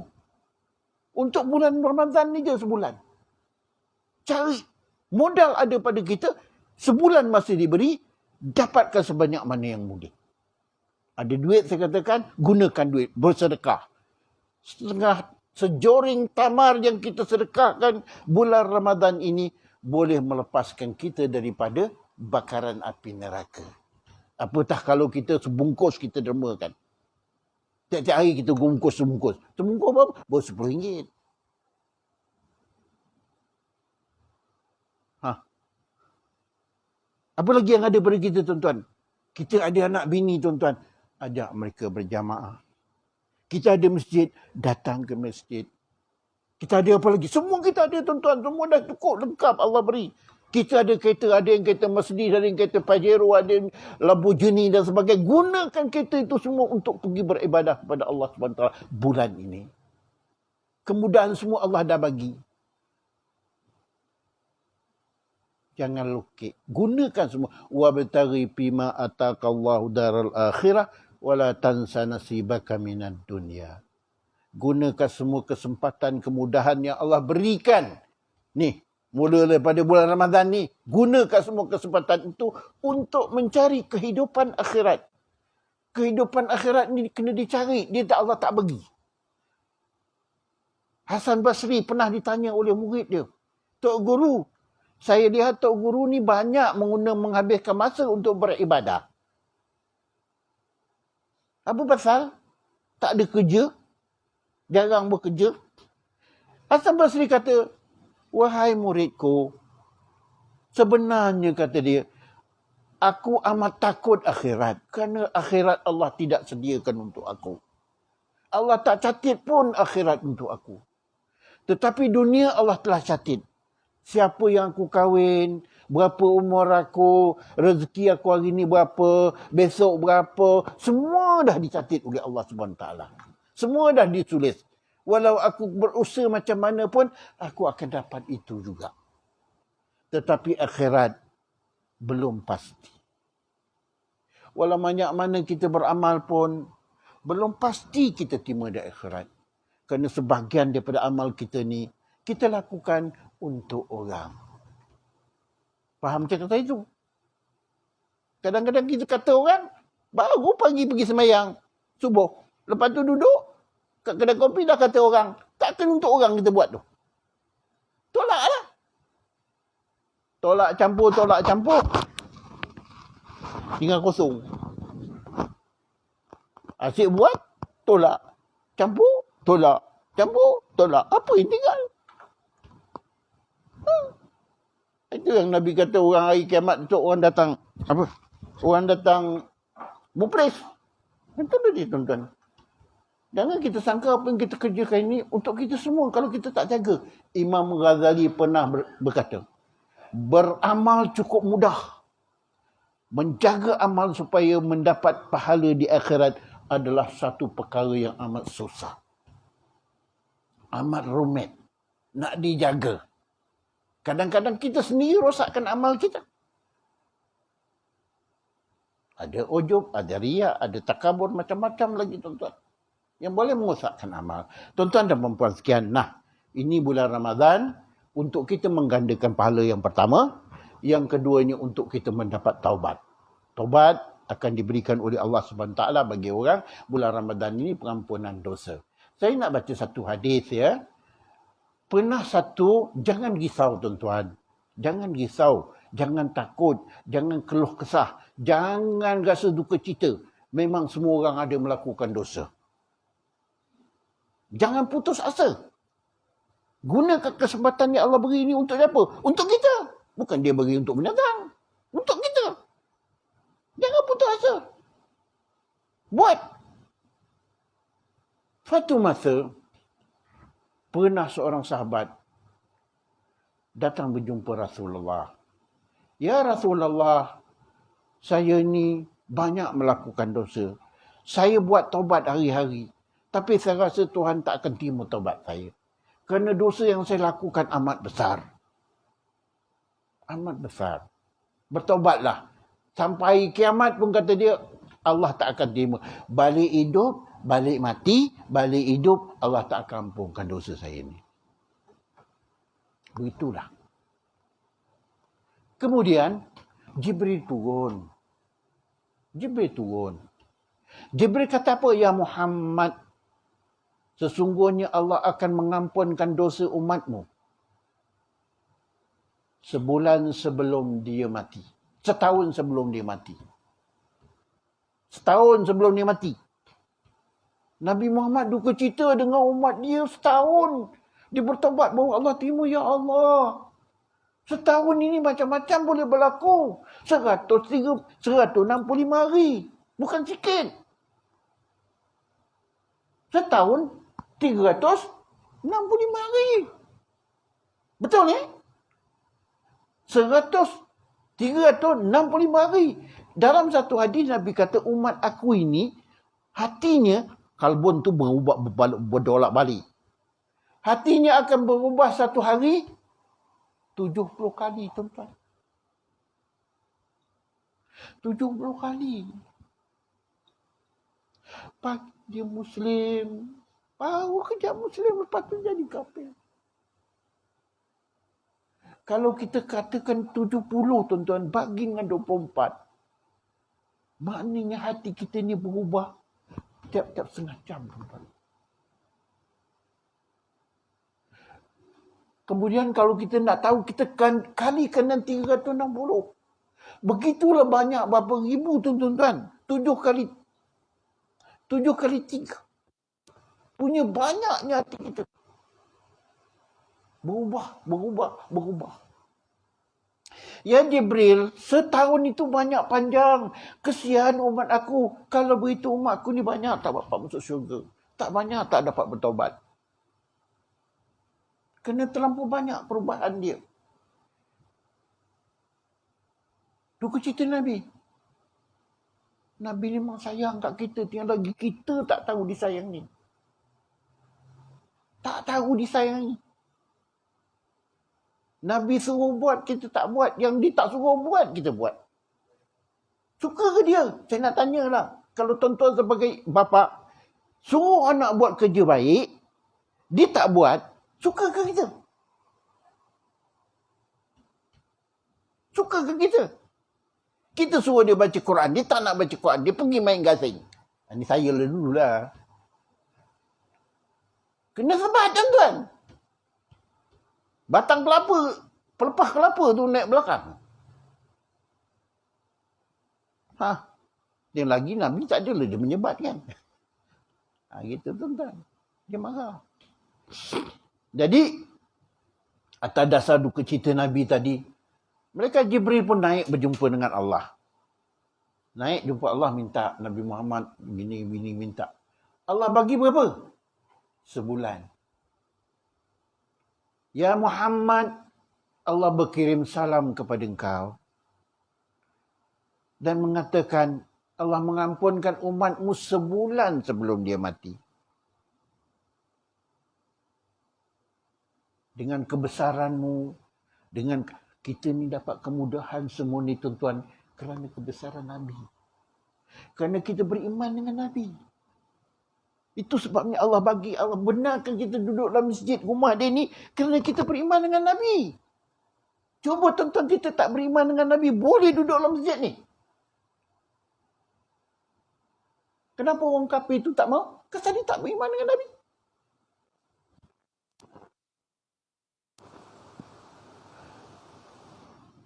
Untuk bulan Ramadan ni je sebulan. Cari. Modal ada pada kita. Sebulan masih diberi. Dapatkan sebanyak mana yang boleh. Ada duit, saya katakan, gunakan duit. Bersedekah. Setengah sejoring tamar yang kita sedekahkan bulan Ramadan ini boleh melepaskan kita daripada bakaran api neraka. Apatah kalau kita sebungkus kita dermakan. Tiap-tiap hari kita bungkus sebungkus. Sebungkus berapa? Baru RM10. Apa lagi yang ada pada kita, tuan-tuan? Kita ada anak bini, tuan-tuan. Ajak mereka berjamaah. Kita ada masjid, datang ke masjid. Kita ada apa lagi? Semua kita ada, tuan-tuan. Semua dah cukup, lengkap Allah beri. Kita ada kereta, ada yang kereta Mercedes, ada yang kereta Pajero, ada yang Lamborghini dan sebagainya. Gunakan kereta itu semua untuk pergi beribadah kepada Allah SWT bulan ini. Kemudahan semua Allah dah bagi. Jangan lukit. Gunakan semua. Wabtaghi fima ataqallahu daral akhirah wala tansa nasibaka minad dunya. Gunakan semua kesempatan kemudahan yang Allah berikan. Ni, mula daripada bulan Ramadan ni, gunakan semua kesempatan itu untuk mencari kehidupan akhirat. Kehidupan akhirat ni kena dicari, Allah tak bagi. Hasan Basri pernah ditanya oleh murid dia, Tok Guru, saya lihat Tok Guru ni banyak menghabiskan masa untuk beribadah. Apa pasal? Tak ada kerja? Jarang bekerja? Hasan Basri kata, wahai muridku, sebenarnya kata dia, aku amat takut akhirat. Kerana akhirat Allah tidak sediakan untuk aku. Allah tak catat pun akhirat untuk aku. Tetapi dunia Allah telah catat. Siapa yang aku kahwin, berapa umur aku, rezeki aku hari ni berapa, besok berapa, semua dah dicatat oleh Allah SWT. Semua dah ditulis. Walau aku berusaha macam mana pun, aku akan dapat itu juga. Tetapi akhirat belum pasti. Walau banyak mana kita beramal pun, belum pasti kita terima di akhirat. Kerana sebahagian daripada amal kita ni, kita lakukan untuk orang. Faham macam kata itu? Kadang-kadang kita kata orang, baru pagi pergi sembahyang subuh. Lepas tu duduk, kat kedai kopi dah kata orang. Takkan untuk orang kita buat tu. Tolak lah. Tolak campur. Tinggal kosong. Asyik buat, tolak. Campur, tolak. Campur, tolak. Apa yang tinggal? Itu yang Nabi kata orang hari kiamat tu orang datang. Apa? Orang datang muplis. Itu dia, tuan-tuan. Jangan kita sangka apa yang kita kerjakan ini untuk kita semua kalau kita tak jaga. Imam Ghazali pernah berkata, beramal cukup mudah. Menjaga amal supaya mendapat pahala di akhirat adalah satu perkara yang amat susah. Amat rumit. Nak dijaga. Kadang-kadang kita sendiri rosakkan amal kita. Ada ujub, ada riak, ada takabur, macam-macam lagi, tuan-tuan. Yang boleh merosakkan amal. Tuan-tuan dan puan-puan sekian. Nah, ini bulan Ramadan untuk kita menggandakan pahala yang pertama. Yang keduanya untuk kita mendapat taubat. Taubat akan diberikan oleh Allah SWT bagi orang. Bulan Ramadan ini pengampunan dosa. Saya nak baca satu hadis ya. Pernah satu, jangan risau tuan-tuan. Jangan risau. Jangan takut. Jangan keluh kesah. Jangan rasa duka cita. Memang semua orang ada melakukan dosa. Jangan putus asa. Gunakan kesempatan yang Allah beri ini untuk apa? Untuk kita. Bukan dia beri untuk binatang. Untuk kita. Jangan putus asa. Buat. Suatu masa, pernah seorang sahabat datang berjumpa Rasulullah. Ya Rasulullah, saya ni banyak melakukan dosa. Saya buat taubat hari-hari. Tapi saya rasa Tuhan tak akan terima taubat saya. Kerana dosa yang saya lakukan amat besar. Amat besar. Bertaubatlah. Sampai kiamat pun kata dia, Allah tak akan terima. Balik hidup, balik mati, balik hidup, Allah tak akan ampunkan dosa saya ni. Begitulah. Kemudian, Jibril turun. Jibril kata apa? Ya Muhammad, sesungguhnya Allah akan mengampunkan dosa umatmu sebulan sebelum dia mati. Setahun sebelum dia mati. Setahun sebelum dia mati. Nabi Muhammad duka cita dengan umat dia setahun. Dia bertobat bahawa Allah terima, ya Allah. Setahun ini macam-macam boleh berlaku. 165 hari. Bukan sikit. Setahun 365 hari. Betul ni? 365 hari. Dalam satu hadis Nabi kata umat aku ini hatinya, kalbun tu berubah berdolak balik. Hatinya akan berubah satu hari 70 kali, tuan-tuan. 70 kali. Pagi dia Muslim, baru kejap Muslim, lepas tu jadi kafir. Kalau kita katakan 70, tuan-tuan, bagi dengan 24, maknanya hati kita ni berubah tiap-tiap setengah jam, tuan-tuan. Kemudian kalau kita nak tahu, kita kalikan dengan 360. Begitulah banyak, berapa ribu, tuan-tuan. 7 kali 3. Punya banyaknya hati kita. Berubah. Ya Jibril, setahun itu banyak panjang. Kesian umat aku. Kalau begitu umat aku ni banyak tak dapat masuk syurga. Tak banyak tak dapat bertaubat. Kerana terlampau banyak perubahan dia. Duka cita Nabi. Nabi memang sayang kat kita. Tinggal lagi kita tak tahu disayangi. Tak tahu disayangi. Nabi suruh buat, kita tak buat. Yang dia tak suruh buat, kita buat. Suka ke dia? Saya nak tanyalah. Kalau tuan-tuan sebagai bapa, suruh anak buat kerja baik, dia tak buat, suka ke kita? Suka ke kita? Kita suruh dia baca Quran, dia tak nak baca Quran, dia pergi main gasing. Ini saya dululah. Kena sebat, tuan-tuan. Batang kelapa, pelepah kelapa tu naik belakang. Dia lagi Nabi tak adalah dia menyebat kan. Gitu tuan-tuan. Dia marah. Jadi, atas dasar duka cita Nabi tadi, mereka Jibril pun naik berjumpa dengan Allah. Naik jumpa Allah, minta Nabi Muhammad gini minta. Allah bagi berapa? Sebulan. Ya Muhammad, Allah berkirim salam kepada engkau. Dan mengatakan, Allah mengampunkan umatmu sebulan sebelum dia mati. Dengan kebesaranmu, dengan kita ni dapat kemudahan semua ni tuan-tuan kerana kebesaran Nabi. Kerana kita beriman dengan Nabi. Itu sebabnya Allah bagi, Allah benarkan kita duduk dalam masjid rumah dia ni kerana kita beriman dengan Nabi. Cuba tuan-tuan kita tak beriman dengan Nabi, boleh duduk dalam masjid ni? Kenapa orang kafir itu tak mau? Kerana dia tak beriman dengan Nabi.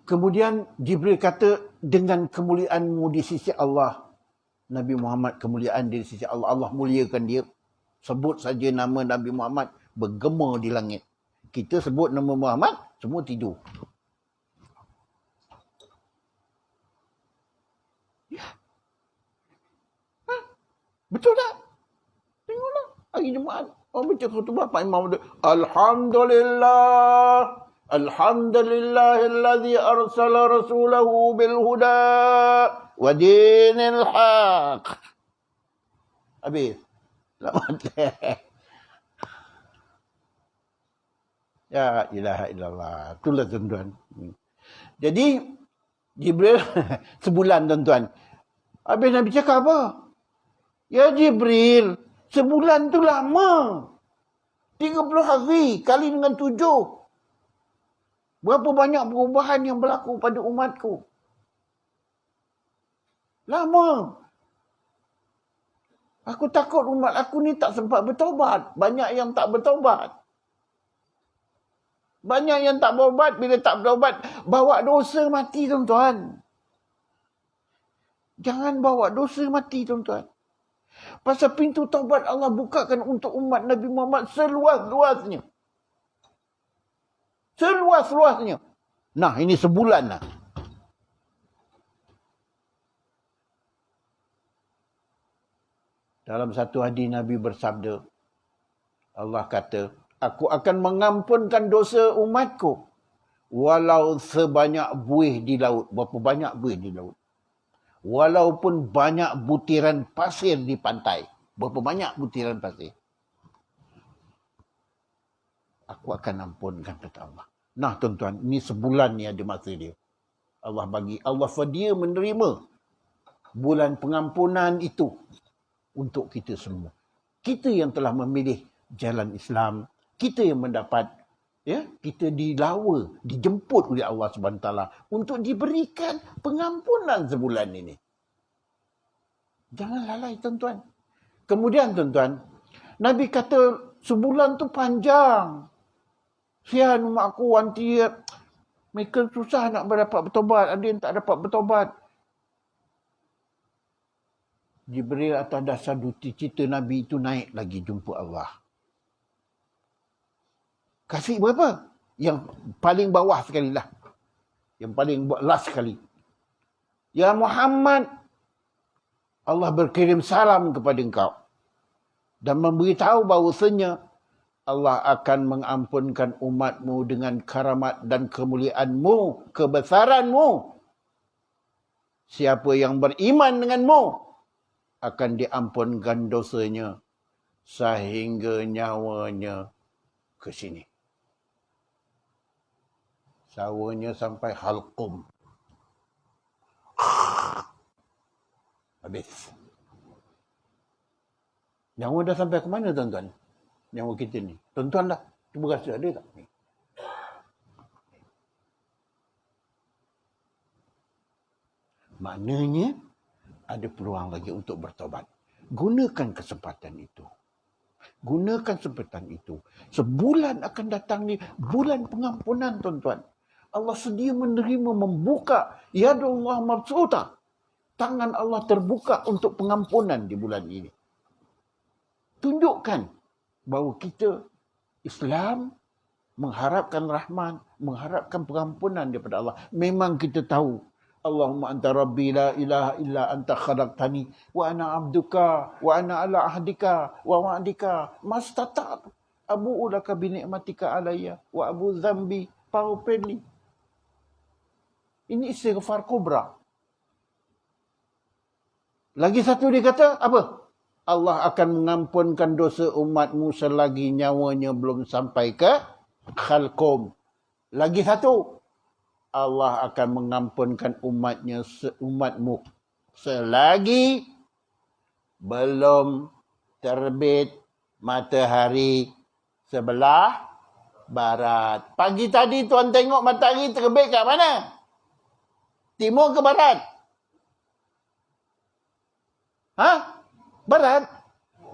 Kemudian Jibril kata, dengan kemuliaanmu di sisi Allah, Nabi Muhammad kemuliaan di sisi Allah, Allah muliakan dia. Sebut saja nama Nabi Muhammad, bergema di langit. Kita sebut nama Muhammad, semua tidur. Ya. Betul tak? Tengoklah. Hari Jumaat, orang baca khutbah, Pak Imam dia, Alhamdulillah. Alhamdulillahilladzi arsala rasulahu bil huda wa dinil haq. Habis. Selamat. Ya ilaha illallah. Itulah tuan-tuan. Jadi Jibril sebulan tuan-tuan. Habis Nabi cakap apa? Ya Jibril, sebulan tu lama. 30 hari kali dengan 7. Berapa banyak perubahan yang berlaku pada umatku. Lama. Aku takut umat aku ni tak sempat bertaubat. Banyak yang tak bertaubat. Banyak yang tak bertaubat. Bila tak bertaubat, bawa dosa mati tuan-tuan. Jangan bawa dosa mati tuan-tuan. Pasal pintu taubat Allah bukakan untuk umat Nabi Muhammad seluas-luasnya. Seluas-luasnya. Nah, ini sebulan lah. Dalam satu hadis Nabi bersabda, Allah kata, aku akan mengampunkan dosa umatku walau sebanyak buih di laut. Berapa banyak buih di laut? Walaupun banyak butiran pasir di pantai. Berapa banyak butiran pasir? Aku akan ampunkan, kata Allah. Nah tuan-tuan, ini sebulan ni ada masa dia. Allah bagi. Allah dia menerima bulan pengampunan itu untuk kita semua. Kita yang telah memilih jalan Islam, kita yang mendapat, kita dilawa, dijemput oleh Allah SWT untuk diberikan pengampunan sebulan ini. Jangan lalai tuan-tuan. Kemudian tuan-tuan, Nabi kata sebulan tu panjang. Sian mak aku wanti, mereka susah nak berdapat bertobat, ada yang tak dapat bertobat. Jibril atas dasar duti cita Nabi itu naik lagi jumpa Allah. Kasih berapa? Yang paling bawah sekali lah. Yang paling last sekali. Ya Muhammad, Allah berkirim salam kepada engkau. Dan memberitahu bahawasanya Allah akan mengampunkan umatmu dengan karamat dan kemuliaanmu, kebesaranmu. Siapa yang beriman denganmu akan diampunkan dosanya sehingga nyawanya ke sini. Sawanya sampai halqum. Habis. Nyawa dah sampai ke mana tuan-tuan? Nyawa kita ni. Tuan-tuan dah. Cuba rasa ada tak? Ni. Maknanya ada peluang lagi untuk bertobat. Gunakan kesempatan itu. Gunakan kesempatan itu. Sebulan akan datang ni bulan pengampunan tuan-tuan. Allah sedia menerima, membuka yadullah mabsuta. Tangan Allah terbuka untuk pengampunan di bulan ini. Tunjukkan bahawa kita Islam mengharapkan rahmat, mengharapkan pengampunan daripada Allah. Memang kita tahu Allahumma anta rabbi la ilaha illa anta khalaqtani wa ana abduka wa ana ala ahdika wa wa'dika mastata'tu abu'u laka bi ni'matika alayya wa abu dzambi faghfirli. Ini istighfar kubra. Lagi satu dia kata apa? Allah akan mengampunkan dosa umatmu selagi nyawanya belum sampai ke khalqum. Lagi satu, Allah akan mengampunkan umatmu selagi belum terbit matahari sebelah barat. Pagi tadi tuan tengok matahari terbit kat mana? Timur ke barat? Barat?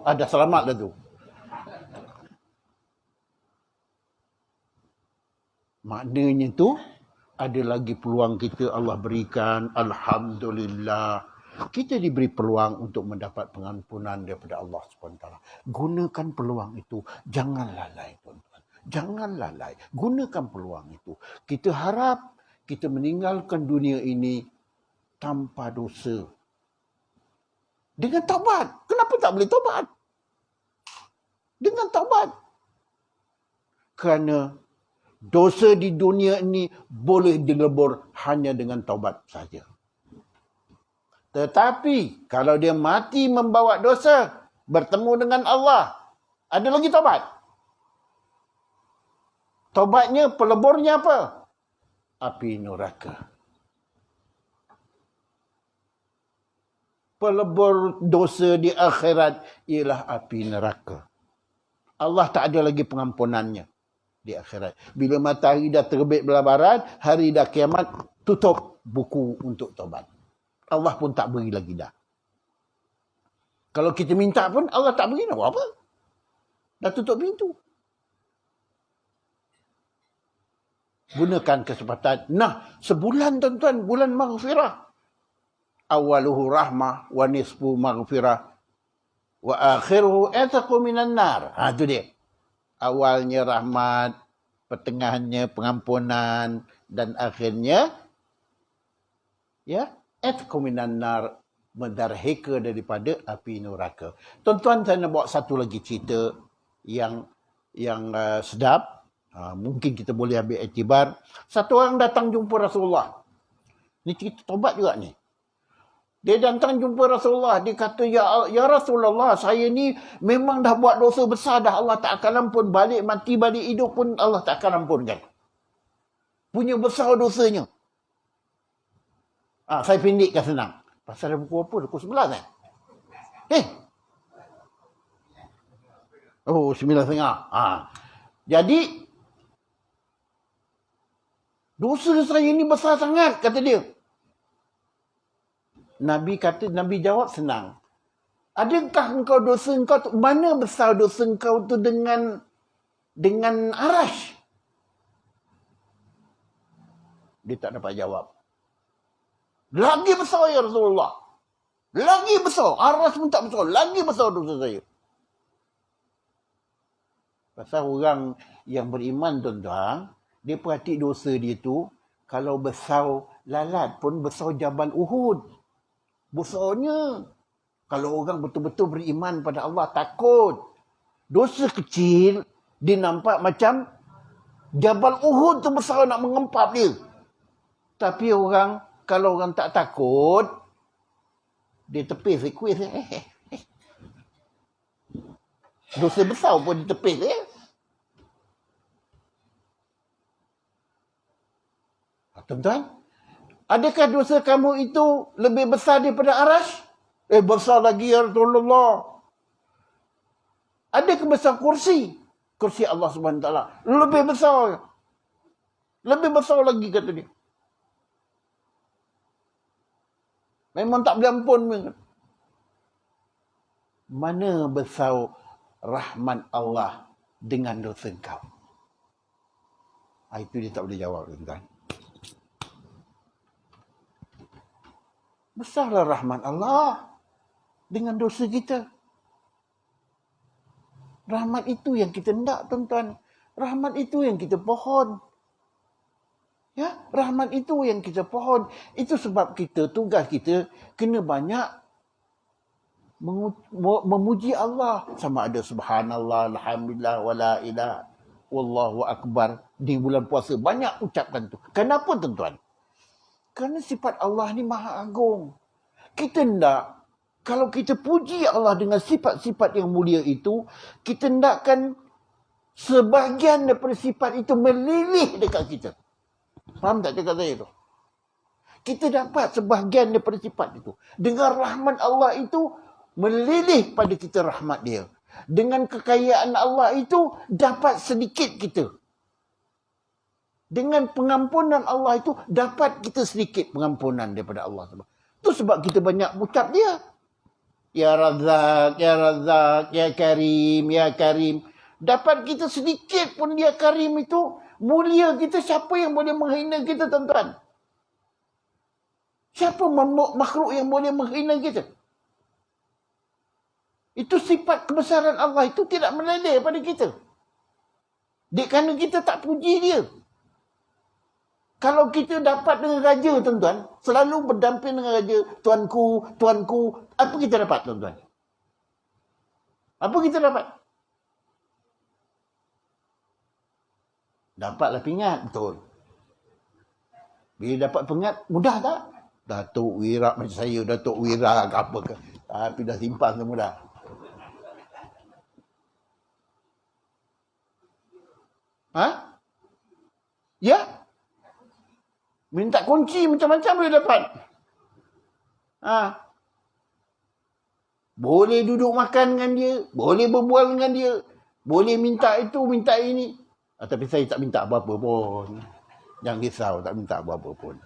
Ada selamat dah tu. Maknanya tu ada lagi peluang kita Allah berikan. Alhamdulillah. Kita diberi peluang untuk mendapat pengampunan daripada Allah SWT. Gunakan peluang itu. Jangan lalai tuan-tuan. Jangan lalai. Gunakan peluang itu. Kita harap kita meninggalkan dunia ini tanpa dosa. Dengan taubat. Kenapa tak boleh taubat? Dengan taubat. Kerana dosa di dunia ini boleh dilebur hanya dengan taubat saja. Tetapi kalau dia mati membawa dosa, bertemu dengan Allah, ada lagi taubat. Taubatnya, peleburnya apa? Api neraka. Pelebur dosa di akhirat ialah api neraka. Allah tak ada lagi pengampunannya di akhirat. Bila matahari dah terbit belah barat, hari dah kiamat, tutup buku untuk taubat. Allah pun tak beri lagi dah. Kalau kita minta pun Allah tak beri nak buat apa? Dah tutup pintu. Gunakan kesempatan. Nah, sebulan tuan-tuan, bulan maghfirah. Awaluhu rahmah wa nisfu maghfirah. Wa akhiruhu ataqu minan nar. Itu dia. Awalnya rahmat, pertengahannya pengampunan, dan akhirnya ya ataqu minan nar, mendarhika daripada api neraka. Tuan-tuan, saya nak bawa satu lagi cerita yang sedap. Mungkin kita boleh ambil iktibar. Satu orang datang jumpa Rasulullah. Ni cerita tobat juga ni. Dia datang jumpa Rasulullah. Dia kata, ya Rasulullah, saya ni memang dah buat dosa besar dah. Allah tak akan ampun. Balik mati, balik hidup pun Allah tak akan ampunkan. Punya besar dosanya. Saya pendekkan senang. Pasal dah pukul apa? Pukul 11 kan? Oh, 9.30. Jadi, dosa saya ni besar sangat, kata dia. Nabi jawab senang. Adakah engkau dosa engkau tu, mana besar dosa engkau tu dengan Arash? Dia tak dapat jawab. Lagi besar ya Rasulullah. Lagi besar. Arash pun tak besar. Lagi besar dosa saya. Pasal orang yang beriman, tuan-tuan, dia perhati dosa dia tu, kalau besar lalat pun besar Jabal Uhud. Besarnya. Kalau orang betul-betul beriman pada Allah, takut. Dosa kecil, dia nampak macam Jabal Uhud tu besar nak mengempap dia. Tapi kalau orang tak takut, dia tepis, kuis. Dosa besar pun dia tepis. Tuan-tuan, adakah dosa kamu itu lebih besar daripada Arash? Besar lagi ya Rasulullah. Adakah besar kursi? Kursi Allah SWT. Lebih besar. Lebih besar lagi, kata dia. Memang tak boleh ampun. Mana besar rahmat Allah dengan dosa kau? Itu dia tak boleh jawab, tuan-tuan. Besarlah rahmat Allah dengan dosa kita. Rahmat itu yang kita nak, tuan-tuan. Rahmat itu yang kita pohon. Ya, rahmat itu yang kita pohon. Itu sebab tugas kita kena banyak memuji Allah. Sama ada subhanallah, alhamdulillah, wala ilah, wallahu akbar. Di bulan puasa banyak ucapkan tu. Kenapa, tuan-tuan? Kerana sifat Allah ni maha agung. Kita hendak, kalau kita puji Allah dengan sifat-sifat yang mulia itu, kita hendakkan sebahagian daripada sifat itu melilih dekat kita. Faham tak cakap saya tu? Kita dapat sebahagian daripada sifat itu. Dengan rahmat Allah itu, melilih pada kita rahmat dia. Dengan kekayaan Allah itu, dapat sedikit kita. Dengan pengampunan Allah itu, dapat kita sedikit pengampunan daripada Allah. Itu sebab kita banyak ucap dia. Ya Razak, Ya Razak, Ya Karim, Ya Karim. Dapat kita sedikit pun dia Karim itu, mulia kita. Siapa yang boleh menghina kita, tuan-tuan? Siapa makhluk yang boleh menghina kita? Itu sifat kebesaran Allah itu tidak meleleh pada kita. Kerana kita tak puji dia. Kalau kita dapat dengan raja, tuan-tuan, selalu berdamping dengan raja, tuanku, tuanku, apa kita dapat, tuan-tuan? Apa kita dapat? Dapatlah pingat, betul. Bila dapat pingat, mudah tak? Datuk Wira macam saya, Datuk Wira ke apa ke. Tapi dah simpan semua dah. Ya? Minta kunci macam-macam boleh dapat. Boleh duduk makan dengan dia. Boleh berbual dengan dia. Boleh minta itu, minta ini. Tapi saya tak minta apa-apa pun. Jangan risau, tak minta apa-apa pun.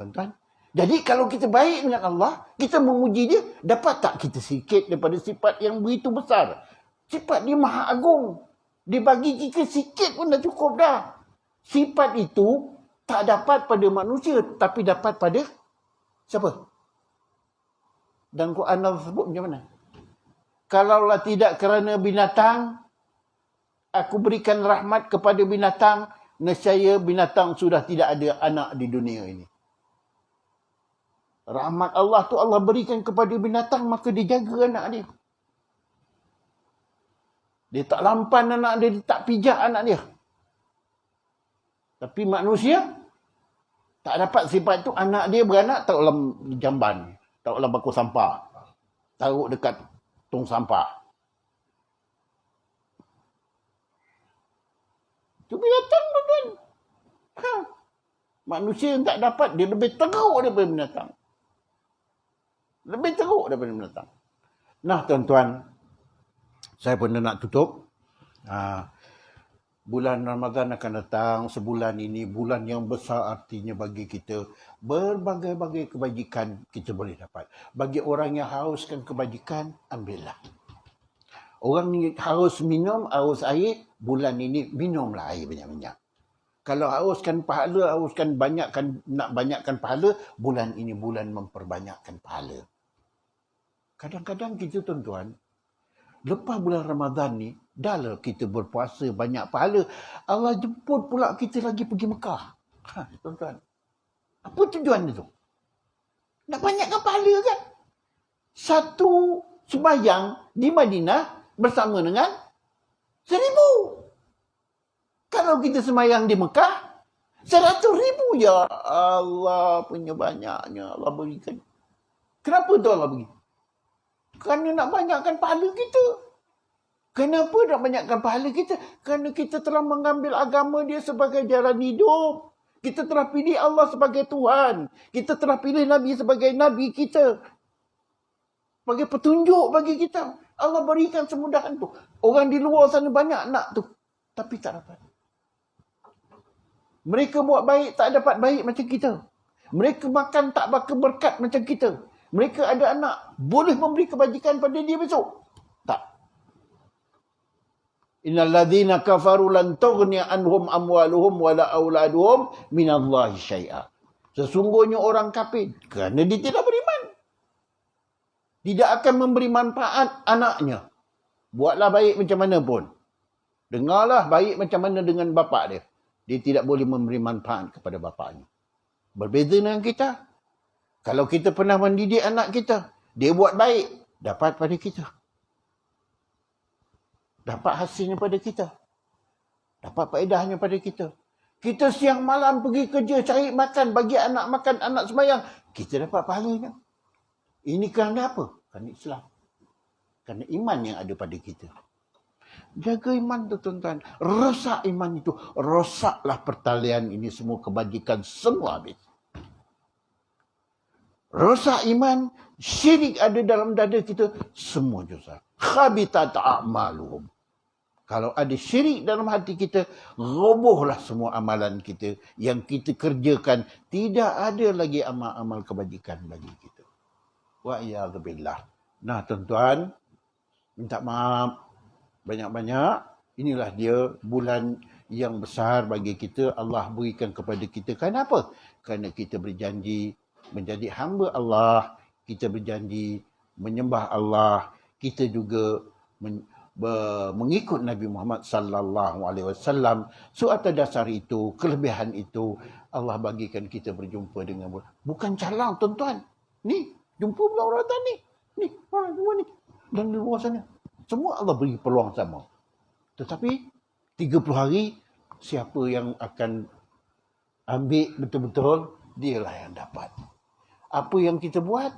Tuan-tuan. Jadi kalau kita baik dengan Allah, kita memuji dia, dapat tak kita sikit daripada sifat yang begitu besar? Sifat dia maha agung. Dia bagi kita sikit pun dah cukup dah. Sifat itu tak dapat pada manusia, tapi dapat pada siapa? Dan Quran Allah sebut macam mana? Kalaulah tidak kerana binatang, aku berikan rahmat kepada binatang, nescaya binatang sudah tidak ada anak di dunia ini. Rahmat Allah tu Allah berikan kepada binatang, maka dia jaga anak dia. Dia tak lampan anak dia, dia tak pijak anak dia. Tapi manusia tak dapat sifat tu. Anak dia beranak taruh dalam jamban, taruh dalam bako sampah, taruh dekat tong sampah. Itu binatang, tuan-tuan. Manusia yang tak dapat, dia lebih teruk daripada binatang. Lebih teruk daripada binatang. Nah, tuan-tuan, saya pun nak tutup. Bulan Ramadan akan datang. Sebulan ini bulan yang besar artinya bagi kita. Berbagai-bagai kebajikan kita boleh dapat. Bagi orang yang hauskan kebajikan, ambillah. Orang ni haus minum, haus air, bulan ini minumlah air banyak-banyak. Kalau hauskan pahala, nak banyakkan pahala, bulan ini bulan memperbanyakkan pahala. Kadang-kadang kita, tuan-tuan, lepas bulan Ramadan ni, dah lah kita berpuasa banyak pahala. Allah jemput pula kita lagi pergi Mekah. Tuan-tuan. Apa tujuan itu? Nak banyakkan pahala kan? Satu sembahyang di Madinah bersama dengan 1,000. Kalau kita sembahyang di Mekah, 100,000. Ya Allah punya banyaknya Allah berikan. Kenapa tu Allah beri? Kerana nak banyakkan pahala kita. Kenapa nak banyakkan pahala kita? Kerana kita telah mengambil agama dia sebagai jalan hidup. Kita telah pilih Allah sebagai Tuhan. Kita telah pilih Nabi sebagai Nabi kita. Sebagai petunjuk bagi kita. Allah berikan semudahan tu. Orang di luar sana banyak nak tu. Tapi tak dapat. Mereka buat baik tak dapat baik macam kita. Mereka makan tak bakal berkat macam kita. Mereka ada anak, boleh memberi kebajikan pada dia besok? Tak. Innal ladzina kafaru lan tughni anhum amwaluhum wala auladuhum minallahi syai'a. Sesungguhnya orang kafir, kerana dia tidak beriman, tidak akan memberi manfaat anaknya. Buatlah baik macam mana pun. Dengarlah baik macam mana dengan bapak dia. Dia tidak boleh memberi manfaat kepada bapaknya. Berbeza dengan kita. Kalau kita pernah mendidik anak kita, dia buat baik, dapat pada kita. Dapat hasilnya pada kita. Dapat faedahnya pada kita. Kita siang malam pergi kerja, cari makan, bagi anak makan, anak sembahyang. Kita dapat pahalanya. Ini kerana apa? Kerana Islam. Kerana iman yang ada pada kita. Jaga iman tu, tuan-tuan. Rosak iman itu. Rosaklah pertalian ini semua kebajikan semua habis. Rosak iman, syirik ada dalam dada kita, semua dosa. Khabitat a'maluhum. Kalau ada syirik dalam hati kita, robohlah semua amalan kita yang kita kerjakan. Tidak ada lagi amal-amal kebajikan bagi kita. Wa'iyadzubillah. Nah, tuan-tuan, minta maaf banyak-banyak. Inilah dia bulan yang besar bagi kita. Allah berikan kepada kita. Kenapa? Kerana kita berjanji menjadi hamba Allah, kita berjanji menyembah Allah, kita juga mengikut Nabi Muhammad sallallahu alaihi wasallam. So atas dasar itu, kelebihan itu, Allah bagikan kita berjumpa dengan bukan calang, tuan-tuan. Ni, jumpa bulan Ramadan ni. Ni, semua ni. Dan di luar sana. Semua Allah beri peluang sama. Tetapi 30 hari siapa yang akan ambil betul-betul, dialah yang dapat. Apa yang kita buat,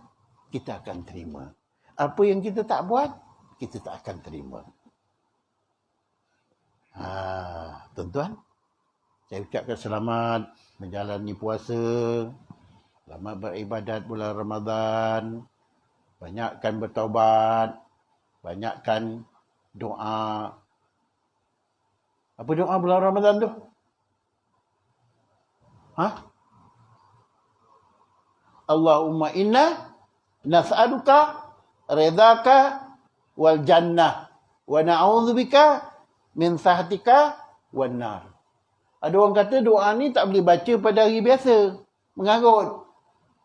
kita akan terima. Apa yang kita tak buat, kita tak akan terima. Tuan-tuan, saya ucapkan selamat menjalani puasa. Selamat beribadat bulan Ramadan. Banyakkan bertaubat. Banyakkan doa. Apa doa bulan Ramadan tu? Allahumma inna nas'aluka ridhaka wal jannah wa na'udzubika min sahtika wan nar. Ada orang kata doa ni tak boleh baca pada hari biasa, mengarut.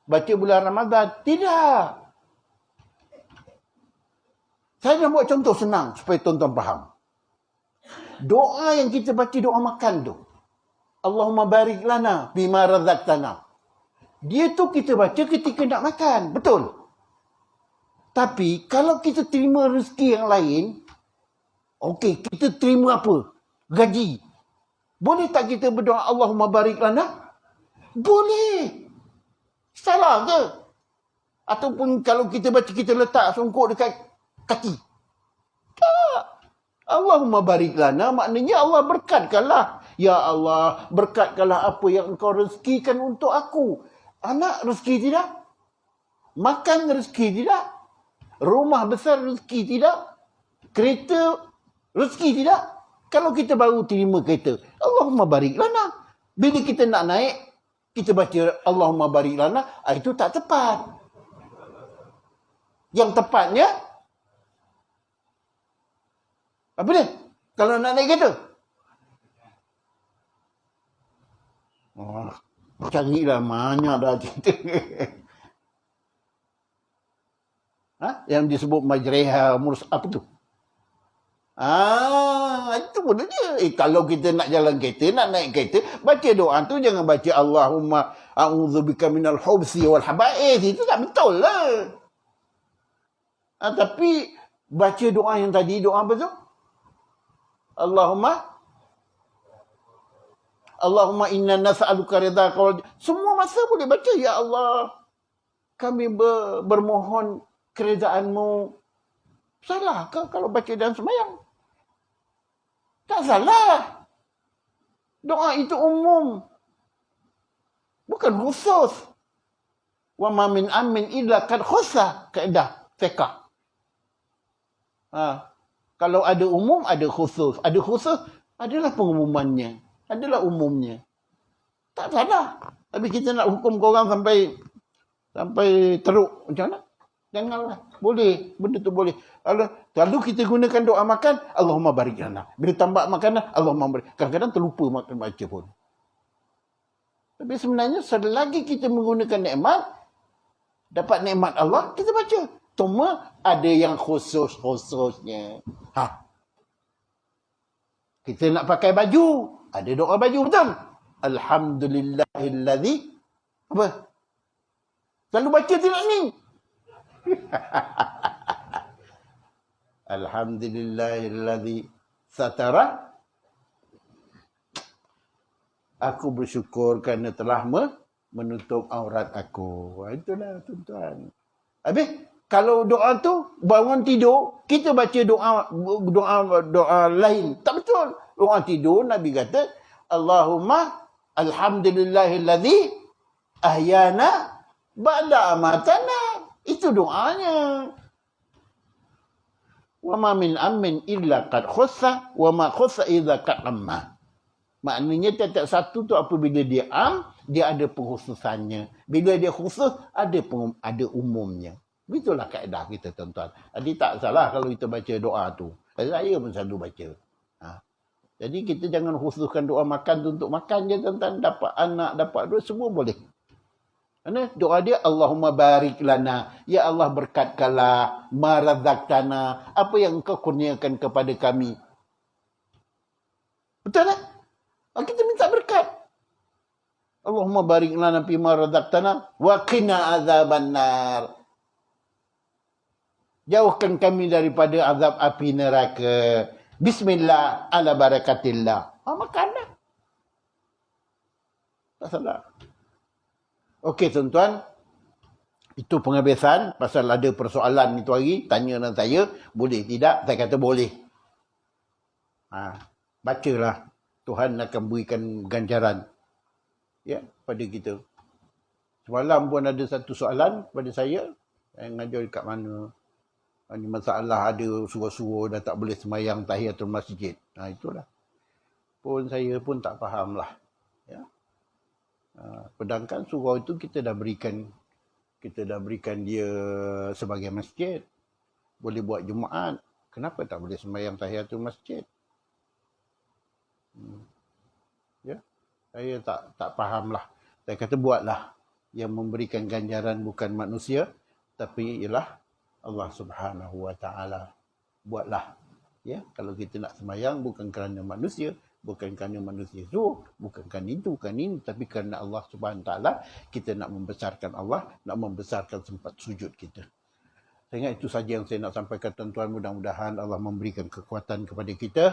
Baca bulan Ramadan. Tidak. Saya nak buat contoh senang supaya tuan-tuan faham. Doa yang kita baca doa makan tu. Allahumma barik lana bima razaqtana. Dia tu kita baca ketika nak makan. Betul? Tapi kalau kita terima rezeki yang lain, okey, kita terima apa? Gaji. Boleh tak kita berdoa Allahumma barik lana? Boleh. Salah ke? Ataupun kalau kita baca, kita letak songkok dekat kaki. Tak. Allahumma barik lana maknanya Allah berkatkanlah. Ya Allah, berkatkanlah apa yang engkau rezekikan untuk aku. Anak rezeki tidak? Makan rezeki tidak? Rumah besar rezeki tidak? Kereta rezeki tidak? Kalau kita baru terima kereta, Allahumma barik lana. Bila kita nak naik, kita baca Allahumma barik lana, itu tak tepat. Yang tepatnya, apa dia? Kalau nak naik kereta? Carilah banyak dah cerita. Yang disebut majreha, apa tu? Itu pun dia. Kalau kita nak jalan kereta, nak naik kereta, baca doa tu jangan baca Allahumma a'udzubika minal hubsi wal haba'is. Itu tak betul lah. Tapi baca doa yang tadi, doa apa tu? Allahumma inna nas'aluka ridhaka. Semua masa boleh baca. Ya Allah, kami bermohon keredaanmu. Salah ke kalau baca dalam sembahyang? Tak salah. Doa itu umum. Bukan khusus. Wa ma min amin illa kad khussa. Kaedah fiqh. Kalau ada umum, ada khusus. Ada khusus, adalah pengumumannya. Adalah umumnya. Tak salah. Tapi kita nak hukum korang sampai teruk. Macam mana? Janganlah. Boleh. Benda tu boleh. Kalau kita gunakan doa makan, Allahumma barik lana. Bila tambah makanan, Allahumma barik. Kadang-kadang terlupa makan baca pun. Tapi sebenarnya selagi kita menggunakan nikmat, dapat nikmat Allah, kita baca. Cuma ada yang khusus-khususnya. Kita nak pakai baju, ada doa baju, betul? Alhamdulillahilladzi apa? Selalu baca tidak ni? Alhamdulillahilladzi satara. Aku bersyukur kerana telah menutup aurat aku. Itulah tuan-tuan. Habis kalau doa tu bangun tidur, kita baca doa lain. Tak betul. Doa tidur Nabi kata, Allahumma alhamdulillahilladzi ahyana ba'da amatana. Itu doanya. Wa ma min amin illa qad khussa wa ma khussa idza qad amma. Maknanya tiap-tiap satu tu apabila dia dia ada pengkhususannya. Bila dia khusus, ada umumnya. Itulah kaedah kita, tuan-tuan. Jadi tak salah kalau kita baca doa tu. Saya pun selalu baca. Jadi kita jangan khususkan doa makan tu untuk makan je, tuan-tuan. Dapat anak, dapat duit, semua boleh. Karena doa dia, Allahumma barik lana. Ya Allah berkatkanlah, marazaqtana. Apa yang engkau kurniakan kepada kami. Betul tak? Kita minta berkat. Allahumma barik lana fima razaqtana wa qina azabannar. Jauhkan kami daripada azab api neraka. Bismillah ala barakatillah. Makanlah. Tak salah. Okey, tuan-tuan. Itu penghabisan. Pasal ada persoalan itu hari. Tanya dengan saya. Boleh tidak? Saya kata boleh. Bacalah. Tuhan akan berikan ganjaran. Ya, pada kita. Semalam pun ada satu soalan pada saya. Saya ngajar dekat mana. Ini masalah ada suruh-suruh dah tak boleh sembahyang tahiyatul masjid. Itulah. Pun saya pun tak faham lah. Ya. Sedangkan surau itu kita dah berikan dia sebagai masjid. Boleh buat Jumaat. Kenapa tak boleh sembahyang tahiyatul masjid? Ya. Saya tak faham lah. Saya kata buatlah. Yang memberikan ganjaran bukan manusia, tapi ialah Allah Subhanahu wa ta'ala. buatlah. Ya, kalau kita nak sembahyang bukan kerana manusia, bukan kerana manusia suruh, bukan kerana itu, bukan ini, tapi kerana Allah Subhanahu Taala, kita nak membesarkan Allah, nak membesarkan tempat sujud kita. Saya ingat itu saja yang saya nak sampaikan tuan-tuan. Mudah-mudahan Allah memberikan kekuatan kepada kita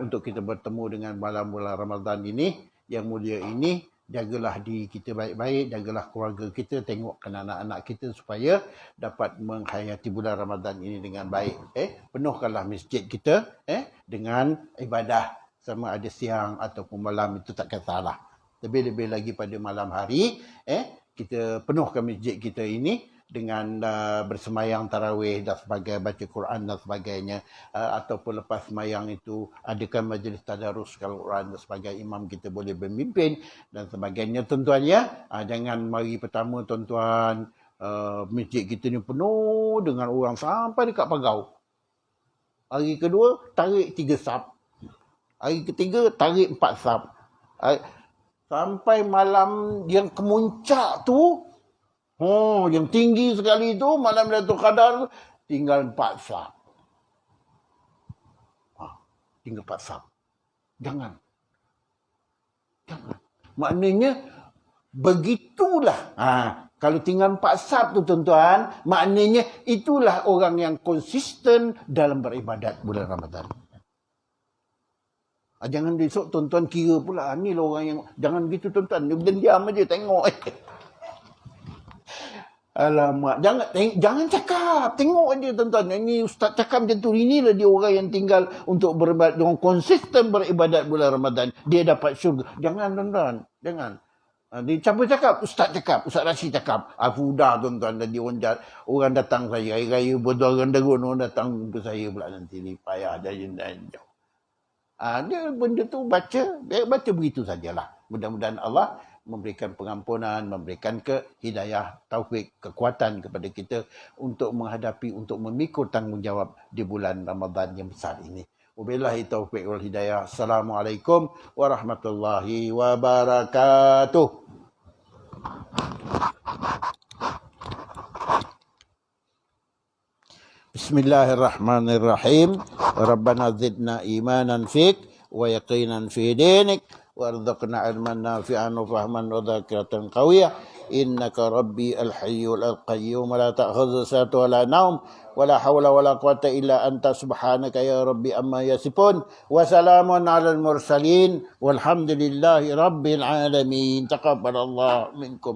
untuk kita bertemu dengan malam bulan Ramadan ini yang mulia ini. Jagalah diri kita baik-baik, jagalah keluarga kita, tengokkan anak-anak kita supaya dapat menghayati bulan Ramadan ini dengan baik. Penuhkanlah masjid kita dengan ibadah, sama ada siang ataupun malam, itu tak salah. Lebih-lebih lagi pada malam hari, kita penuhkan masjid kita ini dengan bersemayang tarawih dan sebagainya, baca Quran dan sebagainya, ataupun lepas semayang itu adakan majlis tadarus Al-Quran dan sebagainya, imam kita boleh memimpin dan sebagainya. Tuan-tuan ya, jangan mari pertama tuan-tuan masjid kita ni penuh dengan orang sampai dekat pagau. Hari kedua tarik 3 sap. Hari ketiga tarik 4 sap. Sampai malam yang kemuncak tu, yang tinggi sekali tu, malam Lailatul Qadar, tinggal 4 saf. Tinggal 4 saf. Jangan. Maknanya, begitulah. Kalau tinggal 4 saf tu tuan-tuan, maknanya itulah orang yang konsisten dalam beribadat bulan Ramadan. Jangan besok tuan-tuan kira pula, ni lah orang yang, jangan gitu tuan-tuan. Diam aja tengok. Alamak, jangan cakap. Tengok aja tuan-tuan. Ini ustaz cakap macam tu. Inilah dia orang yang tinggal untuk beribadat, yang konsisten beribadat bulan Ramadan. Dia dapat syurga. Jangan tuan-tuan. Jangan. Siapa cakap? Ustaz cakap. Ustaz Rashid cakap. Sudah tuan-tuan. Jadi orang datang saya. Raya berdoa derun. Orang datang jumpa saya pula nanti ni. Payah dan jauh. Dia benda tu baca. Baca begitu sajalah. Mudah-mudahan Allah memberikan pengampunan, memberikan hidayah, taufik, kekuatan kepada kita untuk menghadapi, untuk memikul tanggungjawab di bulan Ramadan yang besar ini. Wabillahi taufik wal hidayah. Assalamualaikum warahmatullahi wabarakatuh. Bismillahirrahmanirrahim. Rabbana zidna imanan fik wa yaqinan fi dinik. وارزقنا علما نافعا وفهما وذاكرة قوية إنك ربي الحي القيوم لا تأخذ سنة ولا نوم ولا حول ولا قوة إلا أنت سبحانك يا ربي أما يصفون وسلام على المرسلين والحمد لله رب العالمين تقبل الله منكم.